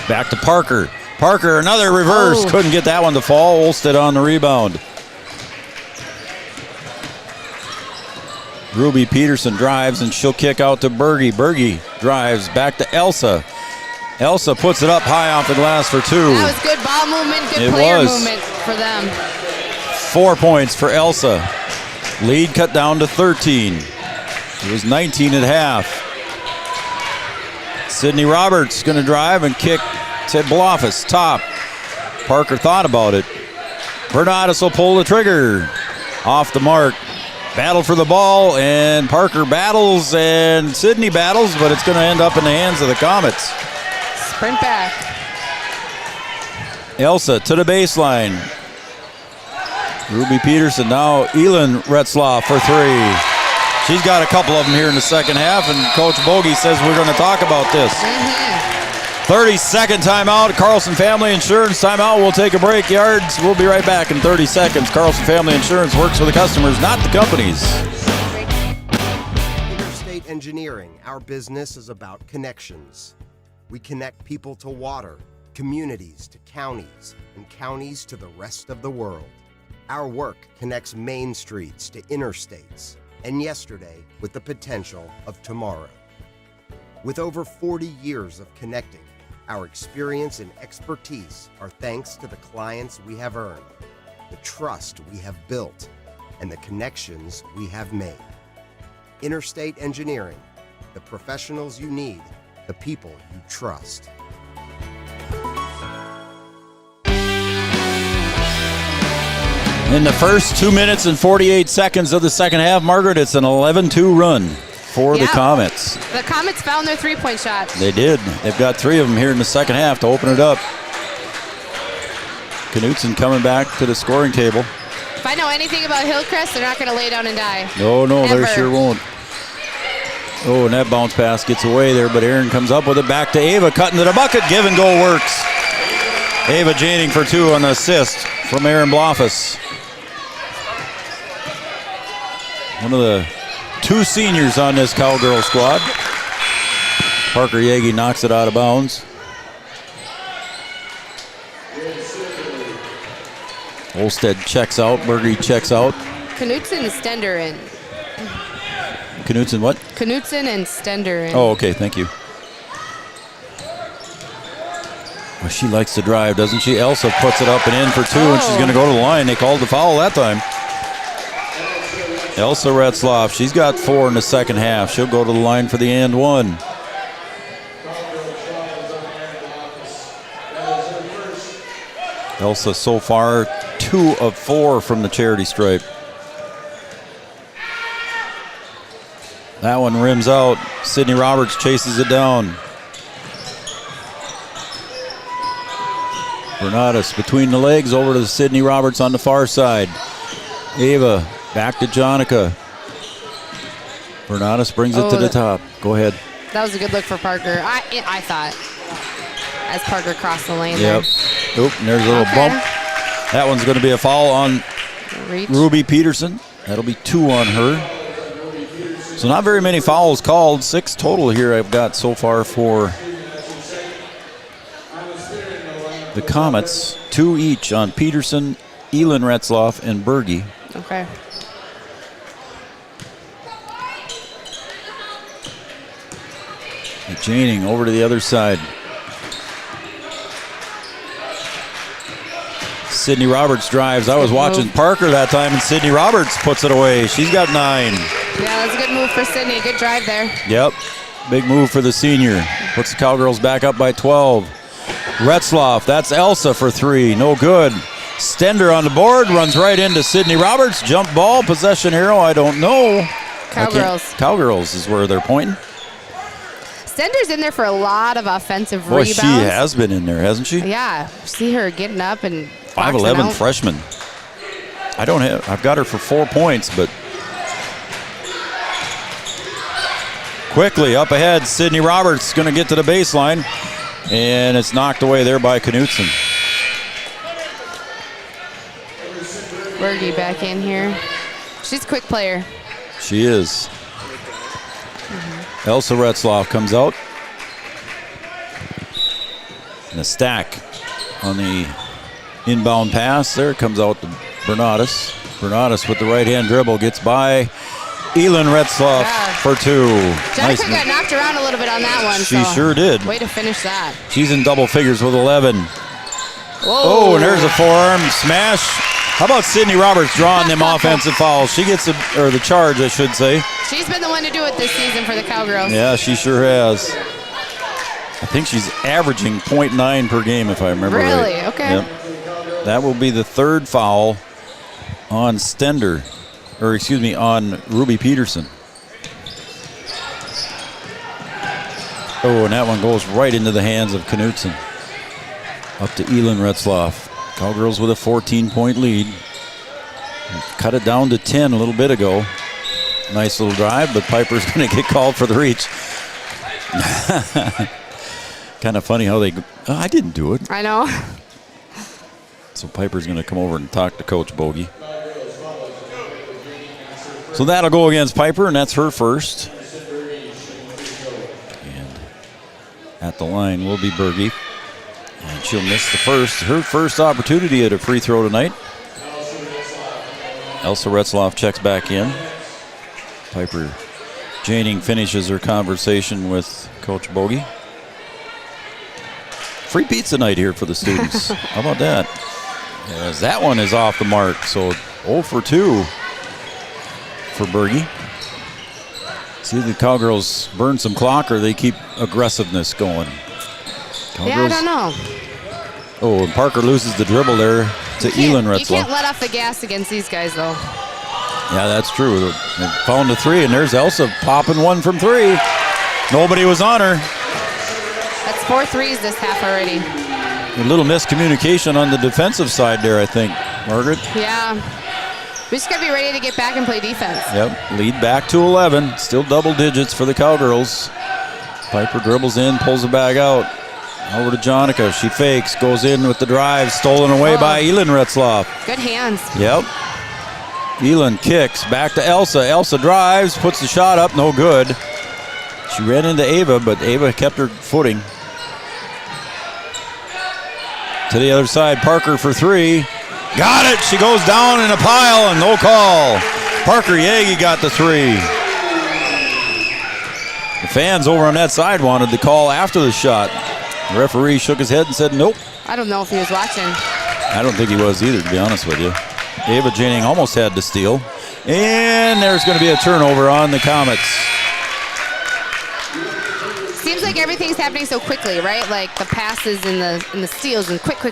Back to Parker. Parker, another reverse. Couldn't get that one to fall. Olsted on the rebound. Ruby Peterson drives, and she'll kick out to Berge. Berge drives back to Elsa. Elsa puts it up high off the glass for 2. That was good ball movement, good player movement for them. 4 points for Elsa. Lead cut down to 13. It was 19 at half. Sydney Roberts going to drive and kick to Blofus. Top. Parker thought about it. Bernardus will pull the trigger. Off the mark. Battle for the ball, and Parker battles, and Sydney battles, but it's going to end up in the hands of the Comets. Sprint back. Elsa to the baseline. Ruby Peterson, now Elin Retzloff for 3. She's got a couple of them here in the second half, and Coach Bogey says we're going to talk about this. 30-second timeout. Carlson Family Insurance timeout. We'll take a break. Yards, we'll be right back in 30 seconds. Carlson Family Insurance works for the customers, not the companies. Interstate Engineering, our business is about connections. We connect people to water, communities to counties, and counties to the rest of the world. Our work connects main streets to interstates, and yesterday with the potential of tomorrow. With over 40 years of connecting, our experience and expertise are thanks to the clients we have earned, the trust we have built, and the connections we have made. Interstate Engineering, the professionals you need, the people you trust. In the first 2 minutes and 48 seconds of the second half, Margaret, it's an 11-2 run for the Comets. The Comets found their three-point shot. They did. They've got 3 of them here in the second half to open it up. Knutson coming back to the scoring table. If I know anything about Hillcrest, they're not going to lay down and die. No, Ever. they sure won't. Oh, and that bounce pass gets away there, but Aaron comes up with it back to Ava, cutting to the bucket. Give and go works. Ava Janing for 2 on the assist from Aaron Blofus. One of the 2 seniors on this Cowgirl squad. Parker Yagi knocks it out of bounds. Olstead checks out. Berge checks out. Knutson and Stender in. Knutson what? Knutson and Stender in. Oh, okay, thank you. Well, she likes to drive, doesn't she? Elsa puts it up and in for 2, and she's going to go to the line. They called the foul that time. Elsa Retzloff, she's got 4 in the second half. She'll go to the line for the and 1. Elsa so far 2 of 4 from the charity stripe. That one rims out. Sydney Roberts chases it down. Bernardus between the legs over to Sydney Roberts on the far side. Ava back to Jonica. Bernardus brings it to the top. Go ahead. That was a good look for Parker. I thought. As Parker crossed the lane Yep. there. Oop, and there's a little bump. That one's going to be a foul on Ruby Peterson. That'll be 2 on her. So not very many fouls called. 6 total here I've got so far for the Comets. 2 each on Peterson, Elin Retzloff, and Berge. Okay. Janing over to the other side. Sydney Roberts drives. I was watching Parker that time, and Sydney Roberts puts it away. She's got 9. Yeah, that's a good move for Sydney. Good drive there. Yep. Big move for the senior. Puts the Cowgirls back up by 12. Retzloff, that's Elsa for 3. No good. Stender on the board, runs right into Sydney Roberts. Jump ball, possession arrow, I don't know. Cowgirls. Cowgirls is where they're pointing. Stender's in there for a lot of offensive Boy, rebounds. she has been in there, hasn't she? Yeah. See her getting up and 5'11" freshman. I've got her for 4 points, but quickly up ahead, Sydney Roberts going to get to the baseline, and it's knocked away there by Knutson. Berge back in here. She's a quick player. She is. Elsa Retzloff comes out. And a stack on the inbound pass. There it comes out to Bernardus. Bernardus with the right-hand dribble gets by Elin Retzloff for 2. Jennifer got knocked around a little bit on that one. She sure did. Way to finish that. She's in double figures with 11. Whoa. Oh, and there's a forearm smash. How about Sydney Roberts drawing them offensive fouls? She gets the charge, I should say. She's been the one to do it this season for the Cowgirls. Yeah, she sure has. I think she's averaging 0.9 per game, if I remember right. Really? Okay. Yep. That will be the 3rd foul on Stender, or excuse me, on Ruby Peterson. Oh, and that one goes right into the hands of Knutson. Up to Elin Retzloff. Cowgirls with a 14-point lead. Cut it down to 10 a little bit ago. Nice little drive, but Piper's going to get called for the reach. Kind of funny how they go. Oh, I didn't do it. I know. So Piper's going to come over and talk to Coach Bogey. So that'll go against Piper, and that's her first. And at the line will be Berge. And she'll miss her first opportunity at a free throw tonight. Elsa Retzloff checks back in. Piper Janing finishes her conversation with Coach Bogey. Free pizza night here for the students. How about that? As that one is off the mark, so 0 for 2 for Berge. See the Cowgirls burn some clock or they keep aggressiveness going. Cowgirls. Yeah, I don't know. Oh, and Parker loses the dribble there to Elin Retzloff. You can't let off the gas against these guys, though. Yeah, that's true. They found a 3, and there's Elsa popping one from 3. Nobody was on her. That's 4 threes this half already. A little miscommunication on the defensive side there, I think, Margaret. Yeah. We just got to be ready to get back and play defense. Yep, lead back to 11. Still double digits for the Cowgirls. Piper dribbles in, pulls the bag out. Over to Jonica. She fakes, goes in with the drive, stolen away by Elin Retzloff. Good hands. Yep. Elin kicks, back to Elsa. Elsa drives, puts the shot up, no good. She ran into Ava, but Ava kept her footing. To the other side, Parker for 3. Got it! She goes down in a pile and no call. Parker Yagi got the 3. The fans over on that side wanted the call after the shot. The referee shook his head and said nope. I don't know if he was watching. I don't think he was either, to be honest with you. Ava Janing almost had to steal. And there's going to be a turnover on the Comets. Seems like everything's happening so quickly, right? Like the passes and the steals and quick,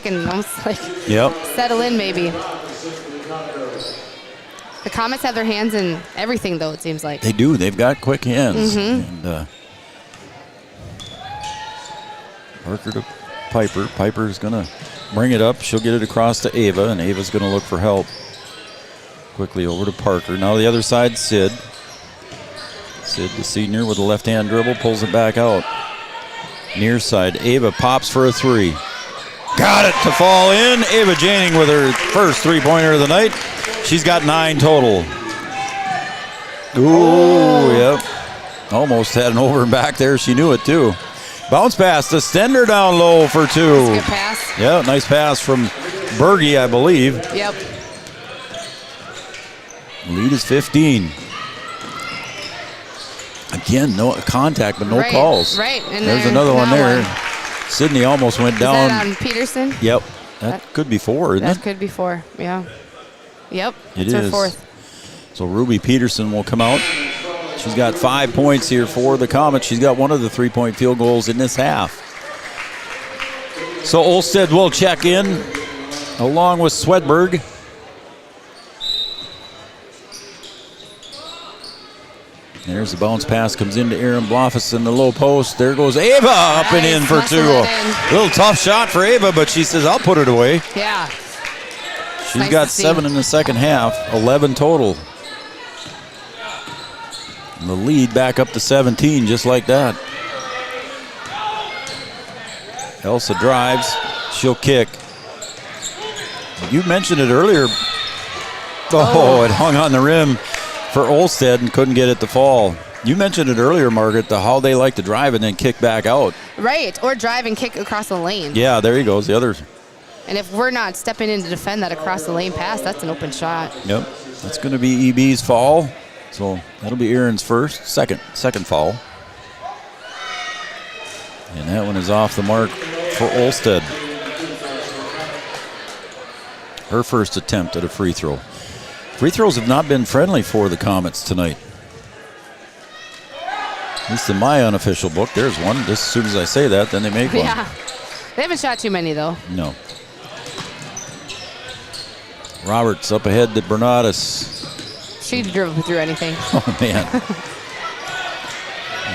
and almost like settle in maybe. The Comets have their hands in everything, though, it seems like. They do. They've got quick hands. Mm-hmm. And, Parker to Piper. Piper's going to bring it up. She'll get it across to Ava, and Ava's going to look for help. Quickly over to Parker. Now the other side, Sid. Sid, the senior, with a left-hand dribble, pulls it back out. Near side, Ava pops for a 3. Got it to fall in. Ava Janing with her first three-pointer of the night. She's got 9 total. Ooh, yep. Almost had an over and back there. She knew it, too. Bounce pass to Stender down low for 2. That's a good pass. Yeah, nice pass from Berge, I believe. Yep. Lead is 15. Again, no contact, but no calls. Right. And there's another one there. Sydney almost went down. Is that on Peterson? Yep. That could be 4, isn't it? That could be 4, yeah. Yep. It is. Her 4th. So Ruby Peterson will come out. She's got 5 points here for the Comets. She's got one of the 3-point field goals in this half. So Olsted will check in along with Swedberg. There's the bounce pass, comes into Aaron Bloffus in the low post. There goes Ava up and in for 2. A little tough shot for Ava, but she says, I'll put it away. Yeah. She's got 7 in the second half, 11 total. And the lead back up to 17, just like that. Elsa drives. She'll kick. You mentioned it earlier. Oh, it hung on the rim for Olsted and couldn't get it to fall. You mentioned it earlier, Margaret, how they like to drive and then kick back out. Right, or drive and kick across the lane. Yeah, there he goes, the other. And if we're not stepping in to defend that across the lane pass, that's an open shot. Yep, that's going to be EB's fall. So that'll be Aaron's second foul. And that one is off the mark for Olstead. Her first attempt at a free throw. Free throws have not been friendly for the Comets tonight. At least in my unofficial book, there's one. Just as soon as I say that, then they make one. Yeah. They haven't shot too many, though. No. Roberts up ahead to Bernatus. She'd dribble through anything. Oh, man.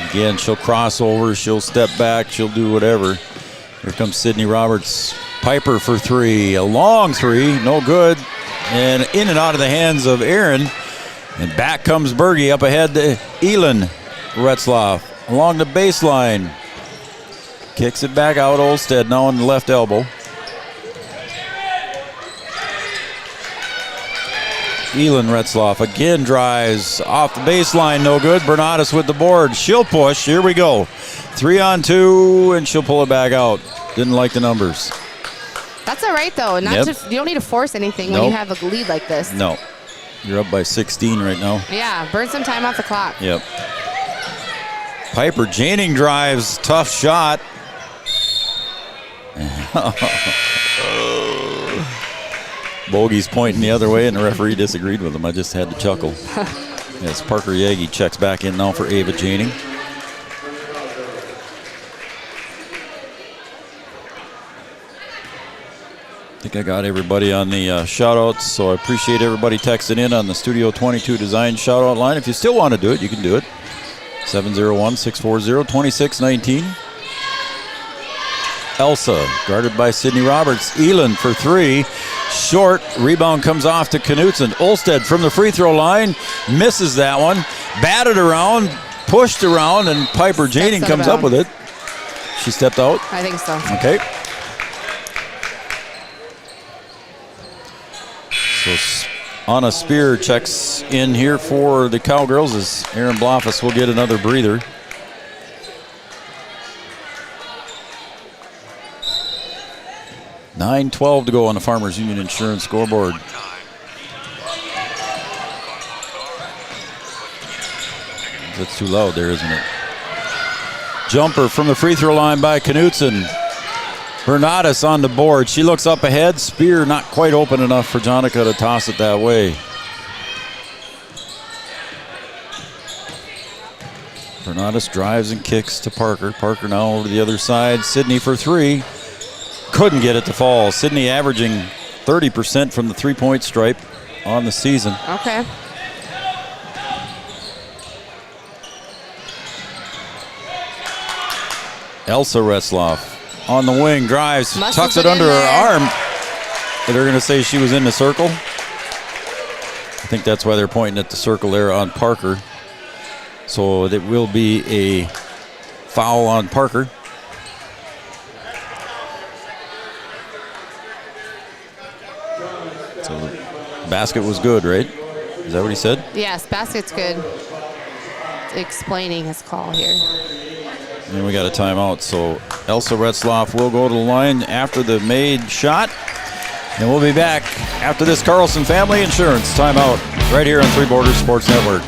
Again, she'll cross over. She'll step back. She'll do whatever. Here comes Sydney Roberts. Piper for three. A long three. No good. And in and out of the hands of Aaron. And back comes Berge up ahead to Elin Retzloff. Along the baseline. Kicks it back out. Olstead now on the left elbow. Elin Retzloff again drives off the baseline, no good. Bernatus with the board. She'll push. Here we go. 3-on-2, and she'll pull it back out. Didn't like the numbers. That's all right, though. You don't need to force anything when you have a lead like this. No. You're up by 16 right now. Yeah, burn some time off the clock. Yep. Piper Janing drives. Tough shot. Bogey's pointing the other way, and the referee disagreed with him. I just had to chuckle. As Parker Yagi checks back in now for Ava Janing. I think I got everybody on the shout-outs, so I appreciate everybody texting in on the Studio 22 Design shout-out line. If you still want to do it, you can do it. 701-640-2619. Elsa, guarded by Sydney Roberts. Elin for three. Short. Rebound comes off to Knutson. Olstead from the free throw line. Misses that one. Batted around. Pushed around. And Piper Janing comes up with it. She stepped out? I think so. Okay. So Anna Spear checks in here for the Cowgirls as Aaron Blofus will get another breather. $9:12 to go on the Farmers Union Insurance scoreboard. That's too loud there, isn't it? Jumper from the free throw line by Knutson. Bernatus on the board. She looks up ahead. Spear not quite open enough for Jonica to toss it that way. Bernatus drives and kicks to Parker. Parker now over to the other side. Sydney for three. Couldn't get it to fall. Sydney averaging 30% from the three-point stripe on the season. Okay. Elsa Retzloff on the wing, drives, tucks it under her arm. But they're going to say she was in the circle. I think that's why they're pointing at the circle there on Parker. So it will be a foul on Parker. So the basket was good, right? Is that what he said? Yes, basket's good. Explaining his call here. And we got a timeout, so Elsa Retzloff will go to the line after the made shot. And we'll be back after this Carlson Family Insurance timeout right here on Three Borders Sports Network.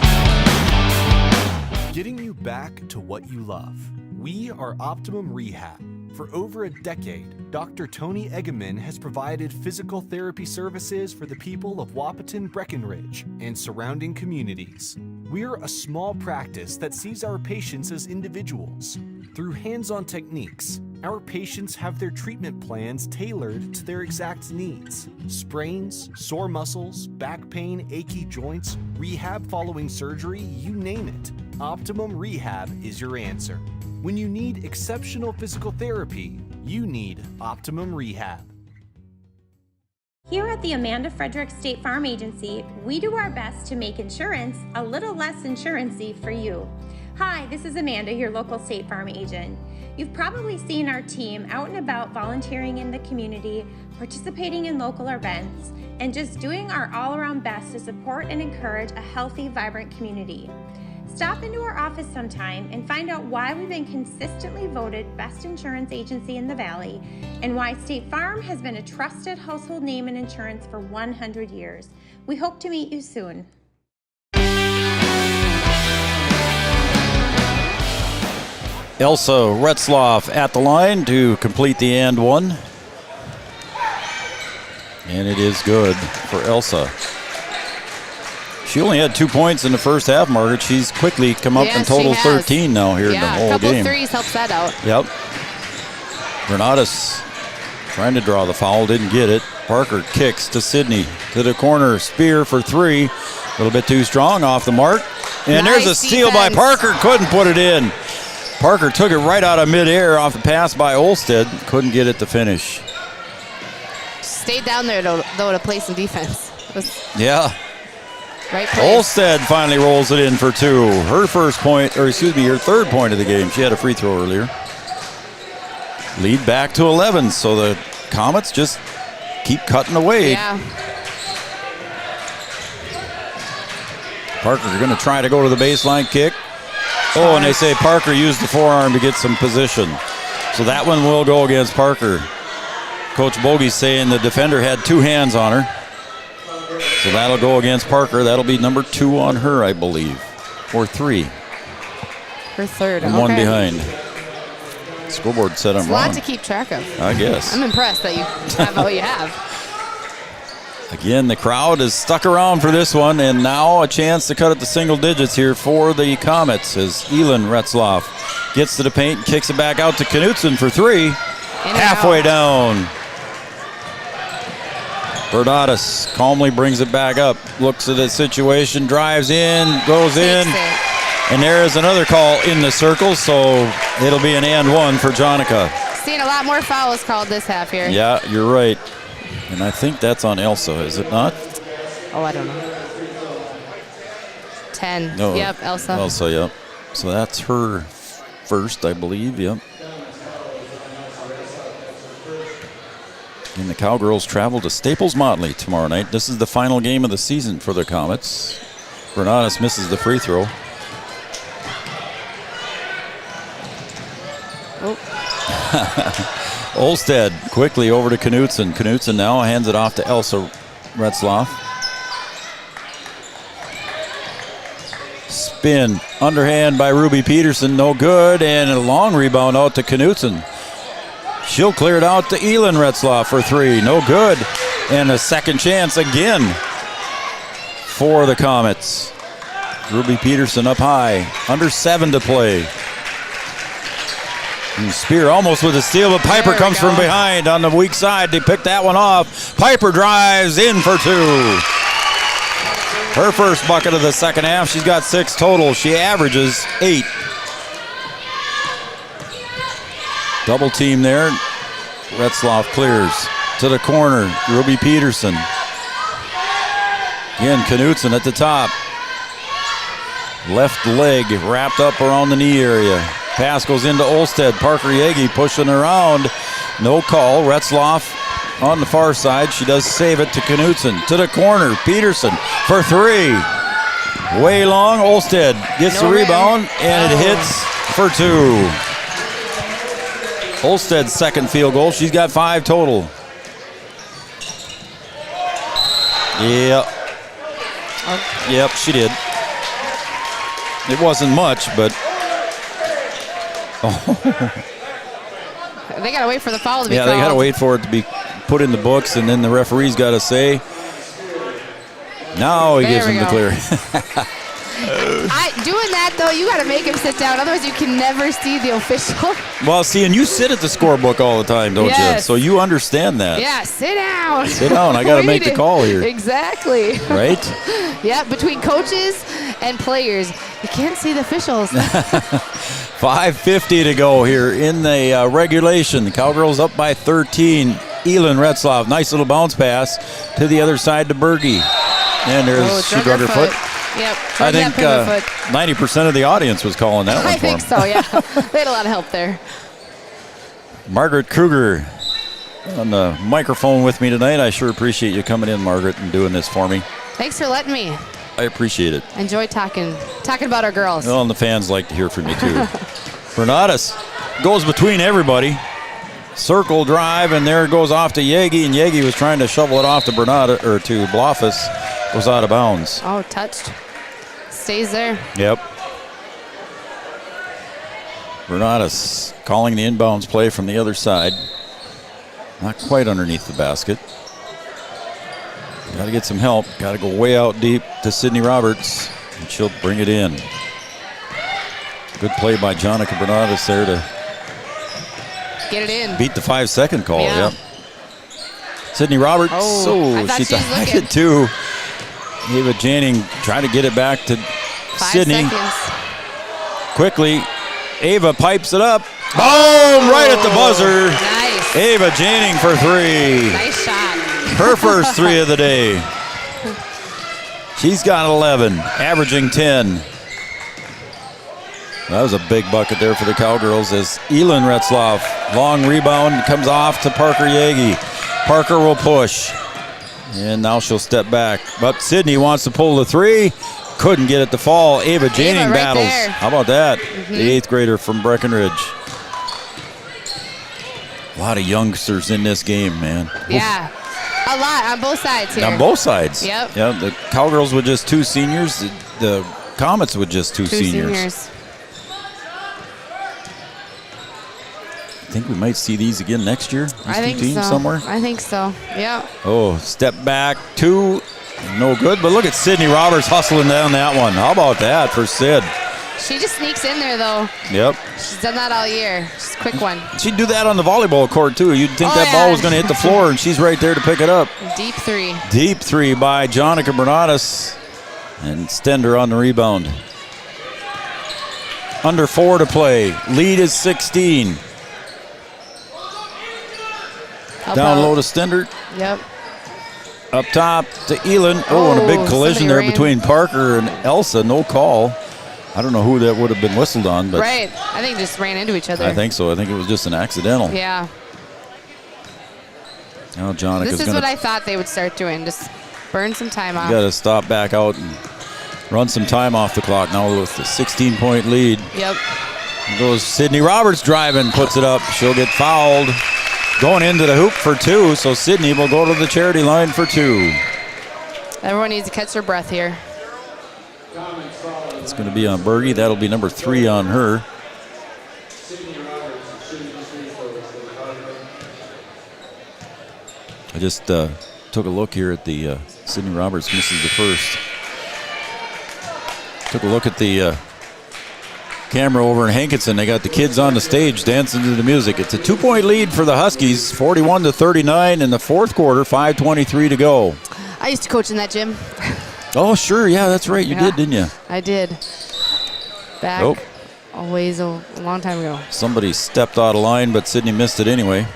Getting you back to what you love. We are Optimum Rehab. For over a decade, Dr. Tony Egeman has provided physical therapy services for the people of Wahpeton, Breckenridge, and surrounding communities. We're a small practice that sees our patients as individuals. Through hands-on techniques, our patients have their treatment plans tailored to their exact needs. Sprains, sore muscles, back pain, achy joints, rehab following surgery, you name it. Optimum Rehab is your answer. When you need exceptional physical therapy, you need Optimum Rehab. Here at the Amanda Frederick State Farm Agency, we do our best to make insurance a little less insurance-y for you. Hi, this is Amanda, your local State Farm agent. You've probably seen our team out and about volunteering in the community, participating in local events, and just doing our all-around best to support and encourage a healthy, vibrant community. Stop into our office sometime and find out why we've been consistently voted best insurance agency in the Valley and why State Farm has been a trusted household name in insurance for 100 years. We hope to meet you soon. Elsa Retzloff at the line to complete the and one. And it is good for Elsa. She only had 2 points in the first half, Margaret. She's quickly come up in total 13 now here in the whole game. Yeah, a couple threes helps that out. Yep. Bernatus trying to draw the foul, didn't get it. Parker kicks to Sydney to the corner. Spear for three. A little bit too strong, off the mark. And nice there's a steal by Parker. Couldn't put it in. Parker took it right out of midair off the pass by Olsted. Couldn't get it to finish. Stayed down there, though, to play some defense. Yeah. Right place. Olsted finally rolls it in for two. Her first point, or excuse me, her third point of the game. She had a free throw earlier. Lead back to 11, so the Comets just keep cutting away. Yeah. Parker going to try to go to the baseline kick. Oh, and they say Parker used the forearm to get some position. So that one will go against Parker. Coach Bogey's saying the defender had two hands on her. So that'll go against Parker. That'll be number 2 on her, I believe. Or 3. Her third. And one behind. Scoreboard said I'm It's wrong. a lot to keep track of. I guess. I'm impressed that you have what you have. Again, the crowd is stuck around for this one, and now a chance to cut it to single digits here for the Comets as Elin Retzloff gets to the paint and kicks it back out to Knutson for 3. Halfway down. Bernatus calmly brings it back up, looks at the situation, drives in, goes in, and there is another call in the circle, so it'll be an and one for Jonica. Seeing a lot more fouls called this half here. Yeah, you're right. And I think that's on Elsa, is it not? Oh, I don't know. 10. No. Yep, Elsa. Elsa, yep. So that's her first, I believe, yep. And the Cowgirls travel to Staples Motley tomorrow night. This is the final game of the season for the Comets. Bernatus misses the free throw. Oh. Olsted quickly over to Knutson. Knutson now hands it off to Elsa Retzloff. Spin, underhand by Ruby Peterson, no good, and a long rebound out to Knutson. She'll clear it out to Elin Retzloff for 3, no good. And a second chance again for the Comets. Ruby Peterson up high, under 7 to play. And Spear almost with a steal, but Piper comes from behind on the weak side. They pick that one off. Piper drives in for 2. Her first bucket of the second half. She's got 6 total. She averages 8. Double team there. Retzloff clears to the corner. Ruby Peterson. Again, Knutson at the top. Left leg wrapped up around the knee area. Pass goes into Olsted. Parker Yegi pushing around. No call. Retzloff on the far side. She does save it to Knutson. To the corner. Peterson for 3. Way long. Olsted gets the rebound, and it hits for 2. Olsted's second field goal. She's got 5 total. Yep. Yep, she did. It wasn't much, but... They got to wait for the foul to be called. Yeah, they got to wait for it to be put in the books, and then the referee's got to say. Now he gives him the clear. Doing that, though, you got to make him sit down. Otherwise, you can never see the official. Well, see, and you sit at the scorebook all the time, don't you? So you understand that. Yeah, sit down. Sit down. I got to make the call here. Exactly. Right? Yeah, between coaches and players, you can't see the officials. 5:50 to go here in the regulation. The Cowgirls up by 13. Elin Retzloff, nice little bounce pass to the other side to Berge. And there's she drug her foot. Yep. I think 90% of the audience was calling that one for I think him. so, yeah. They had a lot of help there. Margaret Kruger on the microphone with me tonight. I sure appreciate you coming in, Margaret, and doing this for me. Thanks for letting me. I appreciate it. Enjoy talking about our girls. Well, and the fans like to hear from you, too. Bernatus goes between everybody. Circle drive, and there it goes off to Yegi, and Yegi was trying to shovel it off to Bernatus, or to Blofus. Was out of bounds. Oh, touched. Stays there. Yep. Bernadas calling the inbounds play from the other side. Not quite underneath the basket. Got to get some help. Got to go way out deep to Sydney Roberts, and she'll bring it in. Good play by Jonica Bernadas there to get it in. Beat the 5-second call. Yeah. Yep. Sydney Roberts. I thought she tied it too. Ava Janning trying to get it back to 5 Sydney. seconds. Quickly, Ava pipes it up. Boom! Right at the buzzer. Nice. Ava Janning for 3. Nice shot. Her first 3 of the day. She's got 11, averaging 10. That was a big bucket there for the Cowgirls as Elin Retzloff, long rebound, comes off to Parker Yagi. Parker will push. And now she'll step back. But Sydney wants to pull the 3. Couldn't get it to fall. Ava Janning right battles. there. How about that? The 8th grader from Breckenridge. A lot of youngsters in this game, man. Yeah. A lot on both sides here. On both sides. Yep. Yeah, the Cowgirls with just 2 seniors. The Comets with just 2 seniors. I think we might see these again next year. These I think two teams so. somewhere. I think so. Yeah. Oh, step back 2. No good. But look at Sydney Roberts hustling down that one. How about that for Sid? She just sneaks in there, though. Yep. She's done that all year. She's a quick one. She'd do that on the volleyball court, too. You'd think that ball was going to hit the floor, and she's right there to pick it up. Deep 3. Deep 3 by Jonica Bernadas. And Stender on the rebound. Under 4 to play. Lead is 16. Down low to Stender. Yep. Up top to Elin. Oh, and a big collision there between Parker and Elsa. No call. I don't know who that would have been whistled on, but Right. I think just ran into each other. I think so. I think it was just an accidental. Yeah. Now Jonica's This is what I thought they would start doing. Just burn some time off. got to stop back out and run some time off the clock now with the 16-point lead. Yep. Goes Sydney Roberts driving, puts it up. She'll get fouled. Going into the hoop for 2, so Sydney will go to the charity line for 2. Everyone needs to catch their breath here. It's going to be on Berge. That'll be number 3 on her. I just took a look here at the Sydney Roberts misses the first. Took a look at the camera over in Hankinson. They got the kids on the stage dancing to the music. It's a 2-point lead for the Huskies, 41-39 in the 4th quarter, 5:23 to go. I used to coach in that gym. Oh, sure. Yeah, that's right. You did, didn't you? I did. Back always a long time ago. Somebody stepped out of line, but Sydney missed it anyway.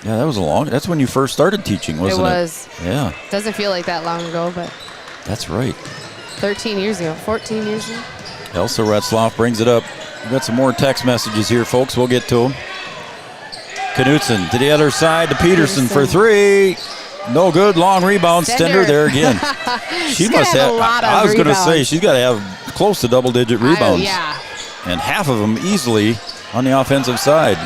Yeah, that was that's when you first started teaching, wasn't it? It was. Yeah. Doesn't feel like that long ago, but That's right. 13 years ago, 14 years ago. Elsa Retzloff brings it up. We've got some more text messages here, folks. We'll get to them. Knutson to the other side to Peterson for 3. No good. Long rebound. Stender there again. She must have. I was going to say she's got to have close to double-digit rebounds. Yeah. And half of them easily on the offensive side.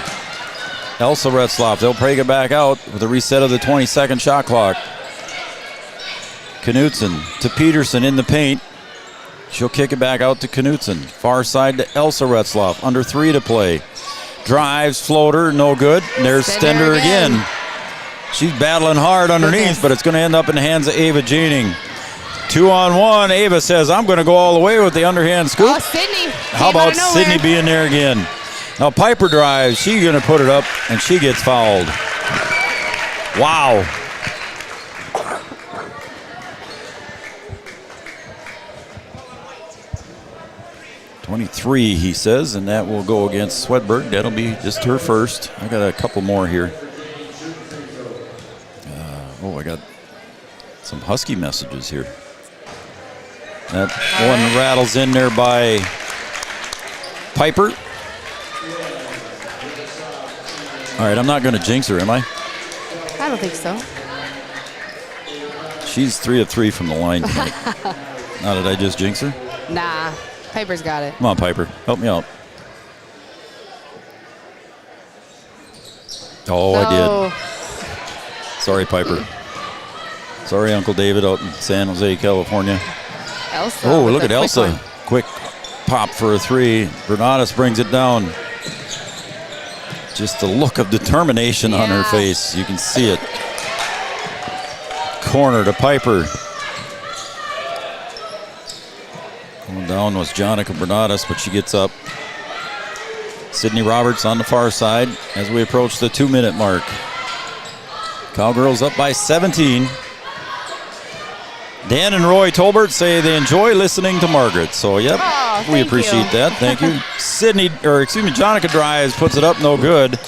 Elsa Retzloff. They'll break it back out with a reset of the 20-second shot clock. Knutson to Peterson in the paint. She'll kick it back out to Knutson. Far side to Elsa Retzloff. Under 3 to play. Drives, floater, no good. There's Stender again. She's battling hard underneath, but it's going to end up in the hands of Ava Janning. 2-on-1. Ava says, I'm going to go all the way with the underhand scoop. Oh, Sydney. How about Sydney being there again? Now Piper drives. She's going to put it up, and she gets fouled. Wow. .23, he says, and that will go against Swedberg. That'll be just her first. I got a couple more here. I got some Husky messages here. That one rattles in there by Piper. All right, I'm not going to jinx her, am I? I don't think so. She's 3 of 3 from the line tonight. Now, did I just jinx her? Nah. Piper's got it. Come on, Piper. Help me out. Oh, I did. Sorry, Piper. Sorry, Uncle David out in San Jose, California. Elsa. Oh, look at Elsa. Quick pop for a three. Bernadas brings it down. Just the look of determination on her face. You can see it. Corner to Piper. Going down was Jonica Bernadas, but she gets up. Sydney Roberts on the far side as we approach the 2-minute mark. Cowgirls up by 17. Dan and Roy Tolbert say they enjoy listening to Margaret. So, yep, we appreciate that. Thank you. Jonica drives, puts it up, no good.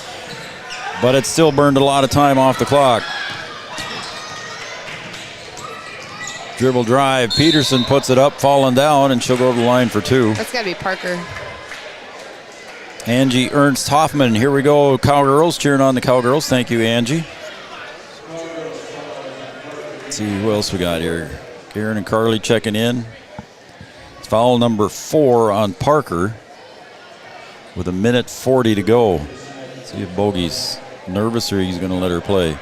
But it still burned a lot of time off the clock. Dribble drive. Peterson puts it up, falling down, and she'll go to the line for two. That's got to be Parker. Angie Ernst Hoffman. Here we go, Cowgirls, cheering on the Cowgirls. Thank you, Angie. Let's see who else we got here. Karen and Carly checking in. It's foul number 4 on Parker with 1:40 to go. Let's see if Bogey's nervous or he's going to let her play.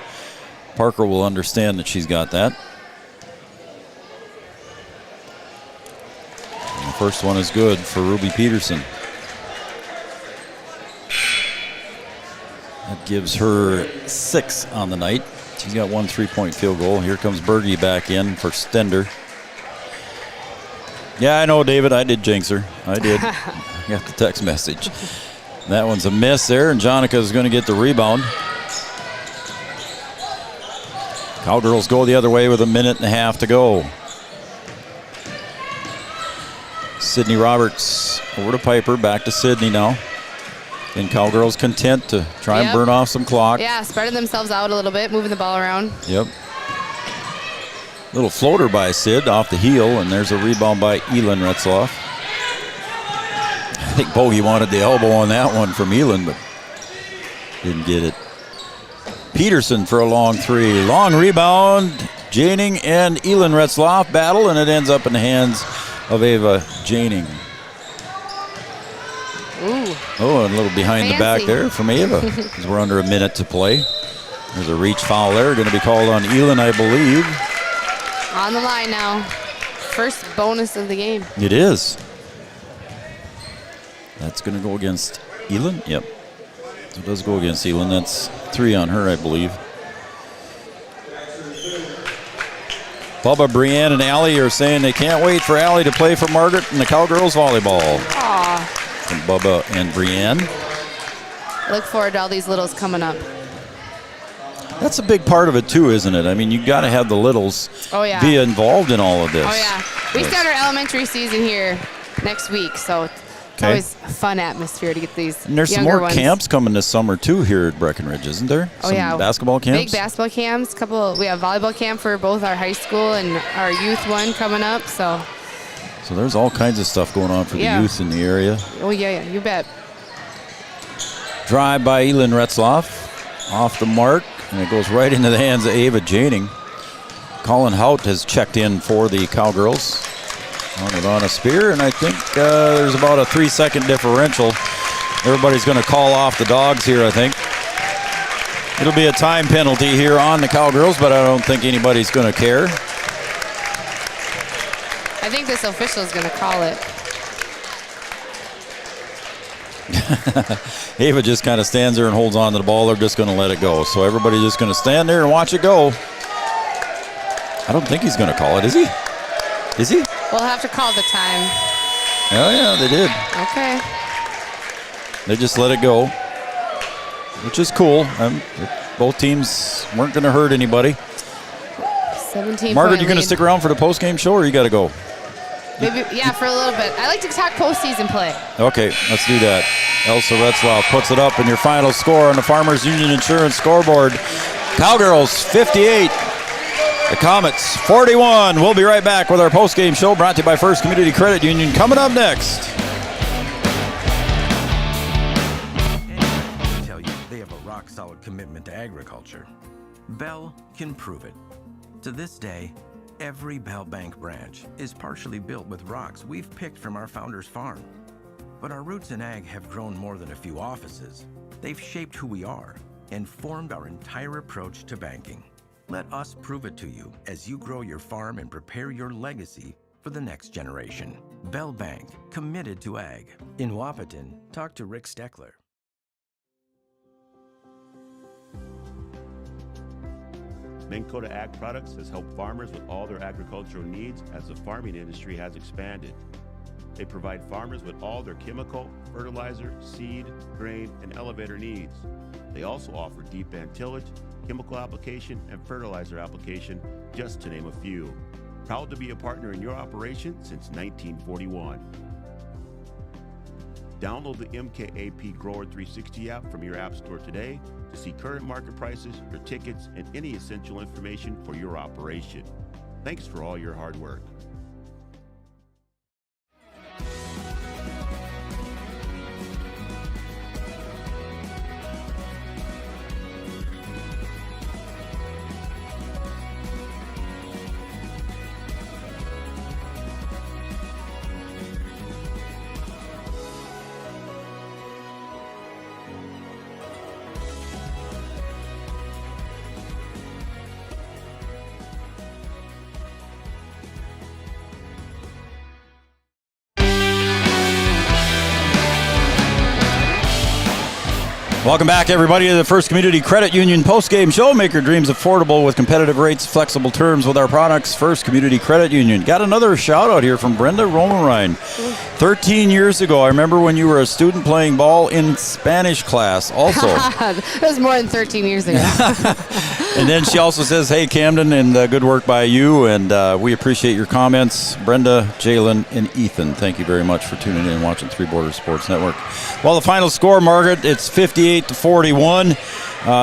Parker will understand that she's got that. And the first one is good for Ruby Peterson. That gives her 6 on the night. She's got 1 3-point field goal. Here comes Berge back in for Stender. Yeah, I know, David. I did jinx her. I did. Got the text message. That one's a miss there, and Jonica is going to get the rebound. Cowgirls go the other way with 1.5 to go. Sydney Roberts over to Piper. Back to Sydney now. And Cowgirls content to try and burn off some clock. Yeah, spreading themselves out a little bit, moving the ball around. Yep. Little floater by Sid off the heel, and there's a rebound by Elin Retzloff. I think Bogey wanted the elbow on that one from Elin, but didn't get it. Peterson for a long 3. Long rebound. Janing and Elin Retzloff battle, and it ends up in the hands of Ava Janing. Ooh. Oh, and a little behind the back there from Ava, because we're under a minute to play. There's a reach foul there, going to be called on Elin, I believe. On the line now. First bonus of the game. It is. That's going to go against Elin? Yep. It does go against Elin. That's 3 on her, I believe. Bubba, Brienne, and Allie are saying they can't wait for Allie to play for Margaret in the Cowgirls volleyball. Aw. From Bubba and Brienne. Look forward to all these littles coming up. That's a big part of it too, isn't it? I mean, you got to have the littles be involved in all of this. Oh, yeah. We start our elementary season here next week, so it's always a fun atmosphere to get these And there's some younger more ones. camps coming this summer too here at Breckenridge, isn't there? Oh, some yeah. basketball camps? Big basketball camps. We have volleyball camp for both our high school and our youth one coming up, so there's all kinds of stuff going on for the youth in the area. Oh, yeah, you bet. Drive by Elin Retzloff. Off the mark, and it goes right into the hands of Ava Janing. Colin Hout has checked in for the Cowgirls. On a spear, and I think there's about a 3-second differential. Everybody's going to call off the dogs here, I think. It'll be a time penalty here on the Cowgirls, but I don't think anybody's going to care. I think this official is going to call it. Ava just kind of stands there and holds on to the ball. They're just going to let it go. So everybody's just going to stand there and watch it go. I don't think he's going to call it, is he? Is he? We'll have to call the time. Oh, yeah, they did. Okay. They just let it go, which is cool. Both teams weren't going to hurt anybody. 17 Margaret, you point going to lead. stick around for the post-game show, or you got to go? Maybe, yeah, for a little bit. I like to talk postseason play. Okay, let's do that. Elsa Retzloff puts it up, and your final score on the Farmers Union Insurance scoreboard. Cowgirls 58. The Comets 41. We'll be right back with our post-game show brought to you by First Community Credit Union. Coming up next. I tell you, they have a rock-solid commitment to agriculture. Bell can prove it. To this day, every Bell Bank branch is partially built with rocks we've picked from our founder's farm. But our roots in ag have grown more than a few offices. They've shaped who we are and formed our entire approach to banking. Let us prove it to you as you grow your farm and prepare your legacy for the next generation. Bell Bank, committed to ag. In Wapaton, talk to Rick Steckler. Minn Kota Ag Products has helped farmers with all their agricultural needs as the farming industry has expanded. They provide farmers with all their chemical, fertilizer, seed, grain, and elevator needs. They also offer deep band tillage, chemical application, and fertilizer application, just to name a few. Proud to be a partner in your operation since 1941. Download the MKAP Grower 360 app from your app store today to see current market prices, your tickets, and any essential information for your operation. Thanks for all your hard work. Welcome back, everybody, to the First Community Credit Union postgame show. Make your dreams affordable with competitive rates, flexible terms with our products. First Community Credit Union. Got another shout out here from Brenda Romerine. 13 years ago, I remember when you were a student playing ball in Spanish class also. That was more than 13 years ago. And then she also says, hey, Camden, and good work by you, and we appreciate your comments. Brenda, Jalen, and Ethan, thank you very much for tuning in and watching Three Borders Sports Network. Well, the final score, Margaret, it's 58-41.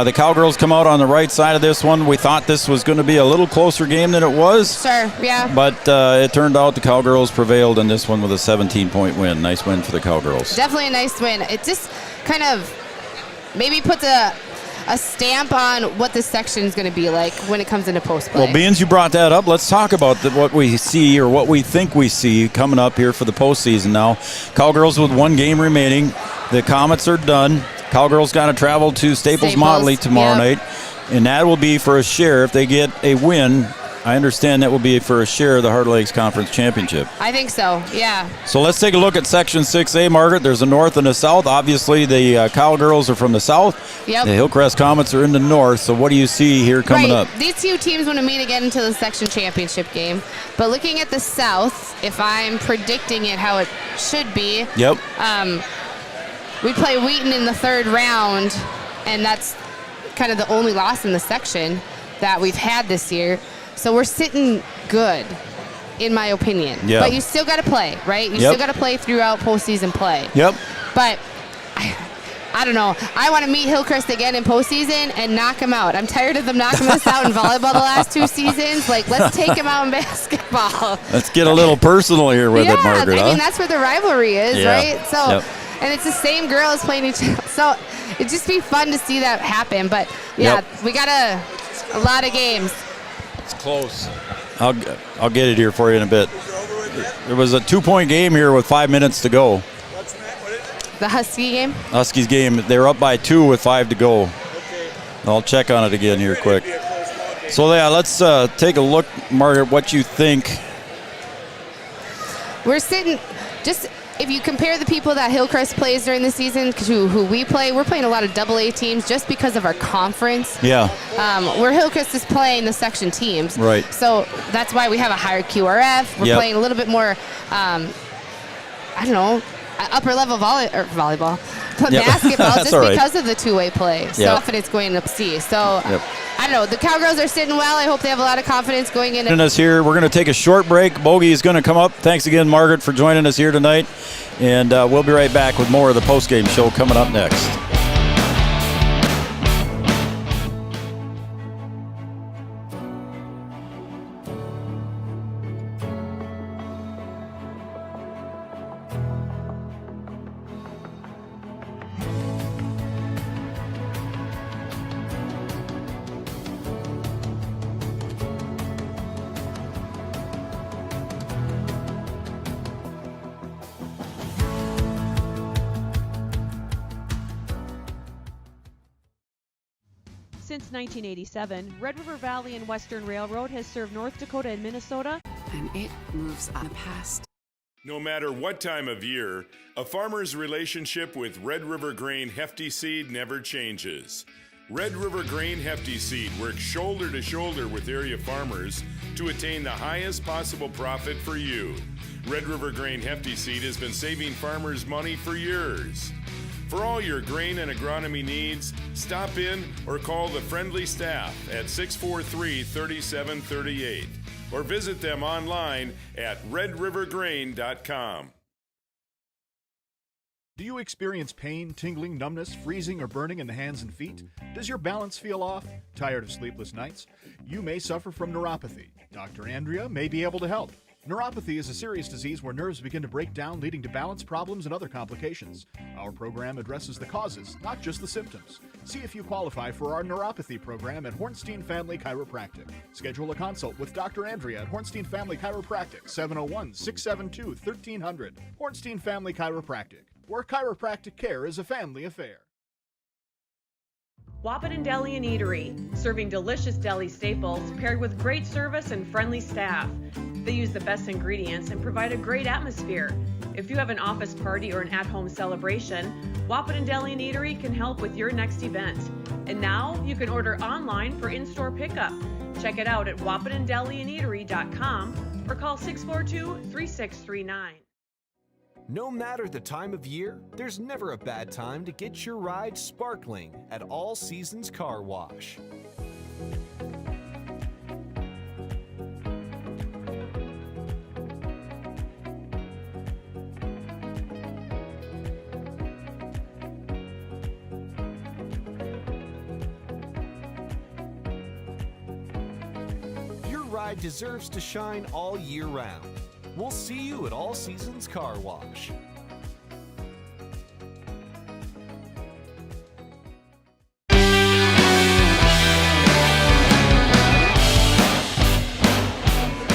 The Cowgirls come out on the right side of this one. We thought this was going to be a little closer game than it was. Sure, yeah. But it turned out the Cowgirls prevailed in this one with a 17-point win. Nice win for the Cowgirls. Definitely a nice win. It just kind of maybe puts a stamp on what this section is going to be like when it comes into post play. Well, Beans, you brought that up. Let's talk about what we see or what we think we see coming up here for the postseason now. Cowgirls with one game remaining. The Comets are done. Cowgirls got to travel to Staples Motley tomorrow night, and that will be for a share. If they get a win, I understand that will be for a share of the Heart Lakes Conference Championship. I think so, yeah. So let's take a look at Section 6A, Margaret. There's a north and a south. Obviously, the Cowgirls are from the south. Yep. The Hillcrest Comets are in the north. So what do you see here coming up? These two teams want to meet again into the section championship game. But looking at the south, if I'm predicting it how it should be, yep. We play Wheaton in the third round, and that's kind of the only loss in the section that we've had this year. So we're sitting good, in my opinion. Yep. But you still got to play, right? You still got to play throughout postseason play. Yep. But I don't know. I want to meet Hillcrest again in postseason and knock them out. I'm tired of them knocking us out in volleyball the last 2 seasons. Like, let's take them out in basketball. Let's get a little personal here with it, Margaret. I mean, that's where the rivalry is, right? So. Yep. And it's the same girls playing each other. So it'd just be fun to see that happen. But, yeah, we got a lot of games. It's close. I'll get it here for you in a bit. There was a 2-point game here with 5 minutes to go. The Husky game? Huskies game. They were up by 2 with 5 to go. I'll check on it again here quick. So, yeah, let's take a look, Margaret, what you think. We're sitting just – if you compare the people that Hillcrest plays during the season to who we play, we're playing a lot of AA teams just because of our conference. Yeah. Where Hillcrest is playing the section teams. Right. So that's why we have a higher QRF. We're playing a little bit more, I don't know, upper level volleyball. Basketball just because of the two-way play. Stuff and it's going up C. So I don't know. The Cowgirls are sitting well. I hope they have a lot of confidence going in. Us here. We're going to take a short break. Bogey is going to come up. Thanks again, Margaret, for joining us here tonight. And we'll be right back with more of the postgame show coming up next. Since 1987, Red River Valley and Western Railroad has served North Dakota and Minnesota. And it moves on the past. No matter what time of year, a farmer's relationship with Red River Grain Hefty Seed never changes. Red River Grain Hefty Seed works shoulder to shoulder with area farmers to attain the highest possible profit for you. Red River Grain Hefty Seed has been saving farmers money for years. For all your grain and agronomy needs, stop in or call the friendly staff at 643-3738 or visit them online at redrivergrain.com. Do you experience pain, tingling, numbness, freezing, or burning in the hands and feet? Does your balance feel off? Tired of sleepless nights? You may suffer from neuropathy. Dr. Andrea may be able to help. Neuropathy is a serious disease where nerves begin to break down, leading to balance problems and other complications. Our program addresses the causes, not just the symptoms. See if you qualify for our neuropathy program at Hornstein Family Chiropractic. Schedule a consult with Dr. Andrea at Hornstein Family Chiropractic, 701-672-1300. Hornstein Family Chiropractic, where chiropractic care is a family affair. Wahpeton Deli and Eatery, serving delicious deli staples paired with great service and friendly staff. They use the best ingredients and provide a great atmosphere. If you have an office party or an at-home celebration, Wahpeton Deli and Eatery can help with your next event. And now you can order online for in-store pickup. Check it out at wahpetondeliandeatery.com or call 642-3639. No matter the time of year, there's never a bad time to get your ride sparkling at All Seasons Car Wash. Your ride deserves to shine all year round. We'll see you at All Seasons Car Wash.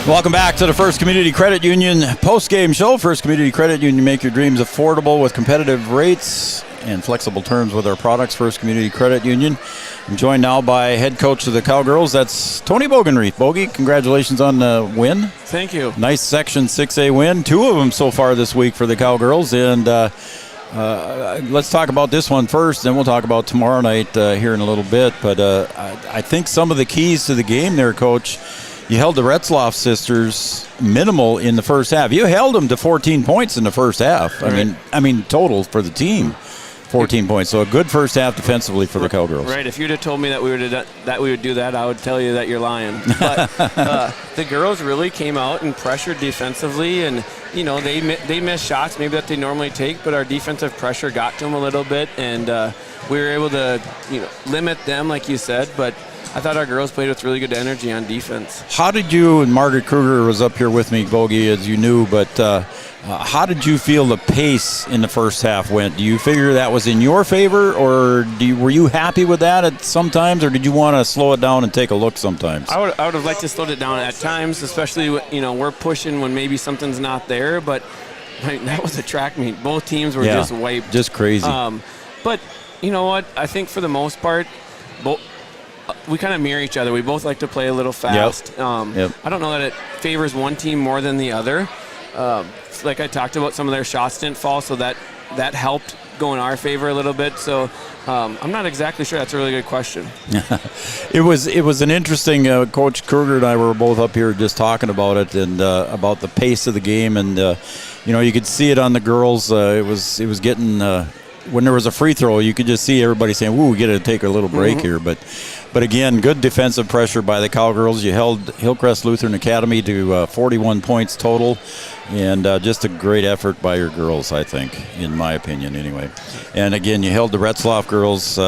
Welcome back to the First Community Credit Union post-game show. First Community Credit Union, make your dreams affordable with competitive rates and flexible terms with our products. First Community Credit Union. I'm joined now by head coach of the Cowgirls. That's Tony Bogenreith. Bogey, congratulations on the win. Thank you. Nice Section 6A win. 2 of them so far this week for the Cowgirls. And let's talk about this one first, then we'll talk about tomorrow night here in a little bit. But I think some of the keys to the game there, Coach, you held the Retzloff sisters minimal in the first half. You held them to 14 points in the first half. Right. I mean total for the team. 14 points, so a good first half defensively for the Cowgirls. Right, if you'd have told me that we would do that, I would tell you that you're lying. But the girls really came out and pressured defensively, and they missed shots maybe that they normally take, but our defensive pressure got to them a little bit, and we were able to limit them, like you said. But I thought our girls played with really good energy on defense. How did you, and Margaret Kruger was up here with me, Bogey, as you knew, but how did you feel the pace in the first half went? Do you figure that was in your favor, or were you happy with that at sometimes, or did you want to slow it down and take a look sometimes? I would have liked to slow it down at times, especially we're pushing when maybe something's not there, but that was a track meet. Both teams were just wiped. Just crazy. But you know what? I think for the most part, we kind of mirror each other. We both like to play a little fast. Yep. I don't know that it favors one team more than the other. Like I talked about, some of their shots didn't fall, so that helped go in our favor a little bit. So I'm not exactly sure. That's a really good question. It was an interesting. Coach Kruger and I were both up here just talking about it and about the pace of the game, and you could see it on the girls. It was getting. When there was a free throw, you could just see everybody saying, "Ooh, we got to take a little break here." But again, good defensive pressure by the Cowgirls. You held Hillcrest Lutheran Academy to 41 points total, and just a great effort by your girls, I think, in my opinion, anyway. And again, you held the Retzloff girls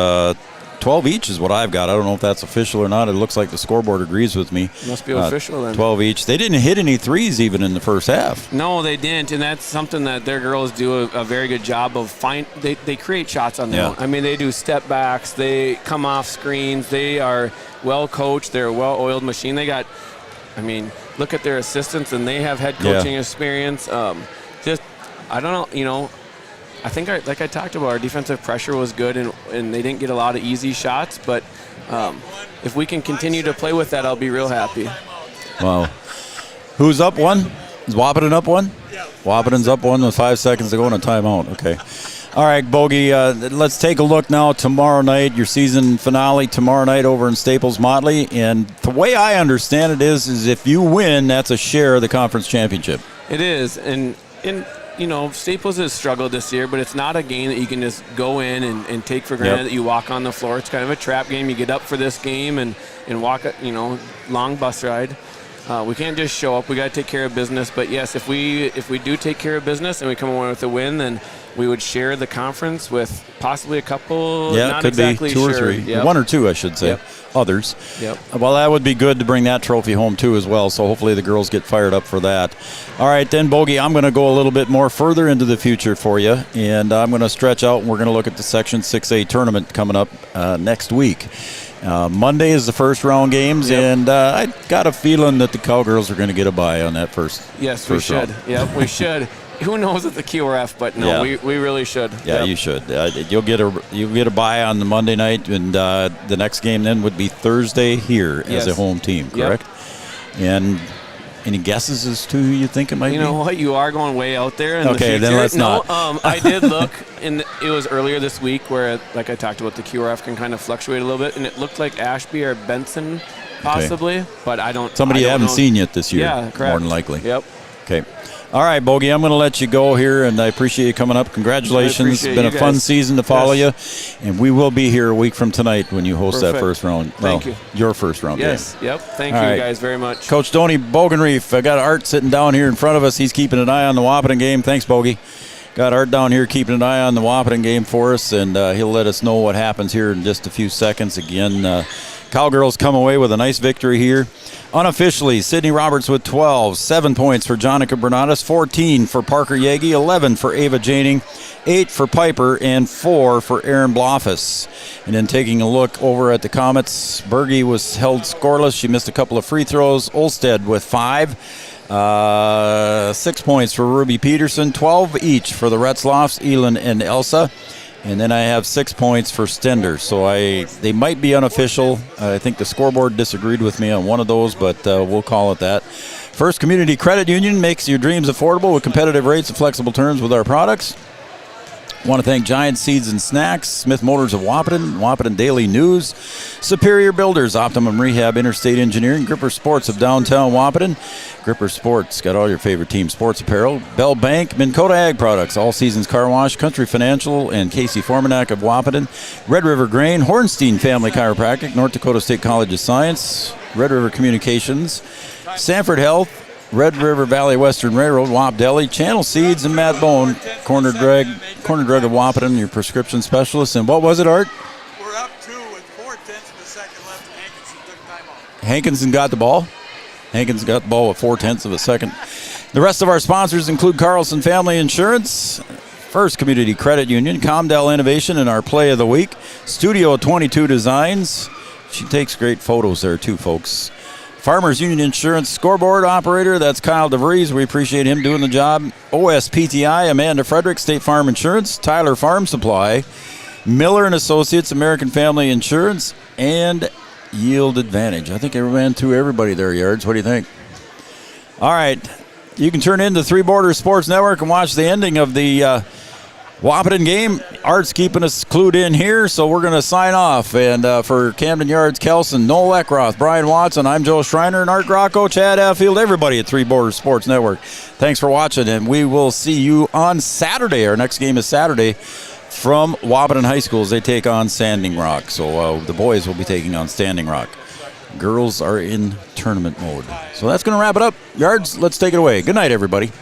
12 each is what I've got. I don't know if that's official or not. It looks like the scoreboard agrees with me. Must be official then. 12 each. They didn't hit any threes even in the first half. No, they didn't, and that's something that their girls do a very good job of. They create shots on their own. I mean, they do step backs. They come off screens. They are well coached. They're a well-oiled machine. They got, look at their assistants, and they have head coaching experience. I don't know, I think, like I talked about, our defensive pressure was good, and they didn't get a lot of easy shots. But if we can continue to play with that, I'll be real happy. Wow. Who's up one? Is Wahpeton up one? Yeah. Wahpeton's up one with 5 seconds to go on a timeout. Okay. All right, Bogey, let's take a look now tomorrow night, your season finale tomorrow night over in Staples Motley. And the way I understand it is if you win, that's a share of the conference championship. It is. And Staples has struggled this year, but it's not a game that you can just go in and take for granted that you walk on the floor. It's kind of a trap game. You get up for this game and walk a long bus ride. We can't just show up. We got to take care of business. But yes, if we do take care of business and we come away with a win, then we would share the conference with possibly a couple. Yeah, not it could exactly be two or sure. three, Yep. one or two, I should say. Yep. Others. Yep. Well, that would be good to bring that trophy home too, as well. So hopefully the girls get fired up for that. All right, then, Bogey, I'm going to go a little bit more further into the future for you, and I'm going to stretch out, and we're going to look at the Section 6A tournament coming up next week. Monday is the first round games, and I got a feeling that the Cowgirls are going to get a bye on that first. Yes, we should. Round. Yep, we should. Who knows at the QRF, but no, we really should. Yeah, you should. You'll get a bye on the Monday night, and the next game then would be Thursday here as a home team, correct? Yep. And any guesses as to who you think it might be? You know what? You are going way out there in the future. Okay, then let's not. I did look, and it was earlier this week where, like I talked about, the QRF can kind of fluctuate a little bit, and it looked like Ashby or Benson possibly, but I don't. Somebody you haven't seen yet this year. Yeah, correct. More than likely. Yep. Okay. All right, Bogey, I'm going to let you go here, and I appreciate you coming up. Congratulations. It's been a fun season to follow you, and we will be here a week from tonight when you host that first round. Thank you. Your first round game. Yep. Thank you guys very much. Coach Tony Bogenreef, I got Art sitting down here in front of us. He's keeping an eye on the Wahpeton game. Thanks, Bogey. Got Art down here keeping an eye on the Wahpeton game for us, and he'll let us know what happens here in just a few seconds. Again, Cowgirls come away with a nice victory here. Unofficially, Sydney Roberts with 12, 7 points for Jonica Bernadas, 14 for Parker Yagi, 11 for Ava Janing, 8 for Piper, and 4 for Aaron Blofus. And then taking a look over at the Comets, Berge was held scoreless. She missed a couple of free throws. Olsted with 5. 6 points for Ruby Peterson, 12 each for the Retzloffs, Elin and Elsa. And then I have 6 points for Stender. So they might be unofficial. I think the scoreboard disagreed with me on one of those, but we'll call it that. First Community Credit Union makes your dreams affordable with competitive rates and flexible terms with our products. I want to thank Giant Seeds and Snacks, Smith Motors of Wahpeton, Wahpeton Daily News, Superior Builders, Optimum Rehab, Interstate Engineering, Gripper Sports of Downtown Wahpeton. Gripper Sports, got all your favorite team sports apparel. Bell Bank, Minn Kota Ag Products, All Seasons Car Wash, Country Financial, and Casey Formanak of Wahpeton. Red River Grain, Hornstein Family Chiropractic, North Dakota State College of Science, Red River Communications, Sanford Health, Red River Valley Western Railroad, Wap Deli, Channel Seeds, and Matt Bone, Corner Drug of Wahpeton, your prescription specialist. And what was it, Art? We're up 2 with 4/10 of a second left, and Hankinson took timeout. Hankinson got the ball. Hankins got the ball with 4/10 of a second. The rest of our sponsors include Carlson Family Insurance, First Community Credit Union, Comdell Innovation, and our Play of the Week, Studio 22 Designs. She takes great photos there too, folks. Farmers Union Insurance scoreboard operator, that's Kyle DeVries. We appreciate him doing the job. OSPTI, Amanda Frederick, State Farm Insurance, Tyler Farm Supply, Miller and Associates, American Family Insurance, and Yield Advantage. I think I ran through everybody there, Yards. What do you think? All right. You can turn in to Three Borders Sports Network and watch the ending of the Wahpeton game. Art's keeping us clued in here, so we're going to sign off. And for Camden Yards, Kelson, Noel Eckroth, Brian Watson, I'm Joe Schreiner, and Art Grocko, Chad Affield, everybody at Three Borders Sports Network. Thanks for watching, and we will see you on Saturday. Our next game is Saturday from Wahpeton High School as they take on Standing Rock. So the boys will be taking on Standing Rock. Girls are in tournament mode. So that's going to wrap it up. Yards, let's take it away. Good night, everybody.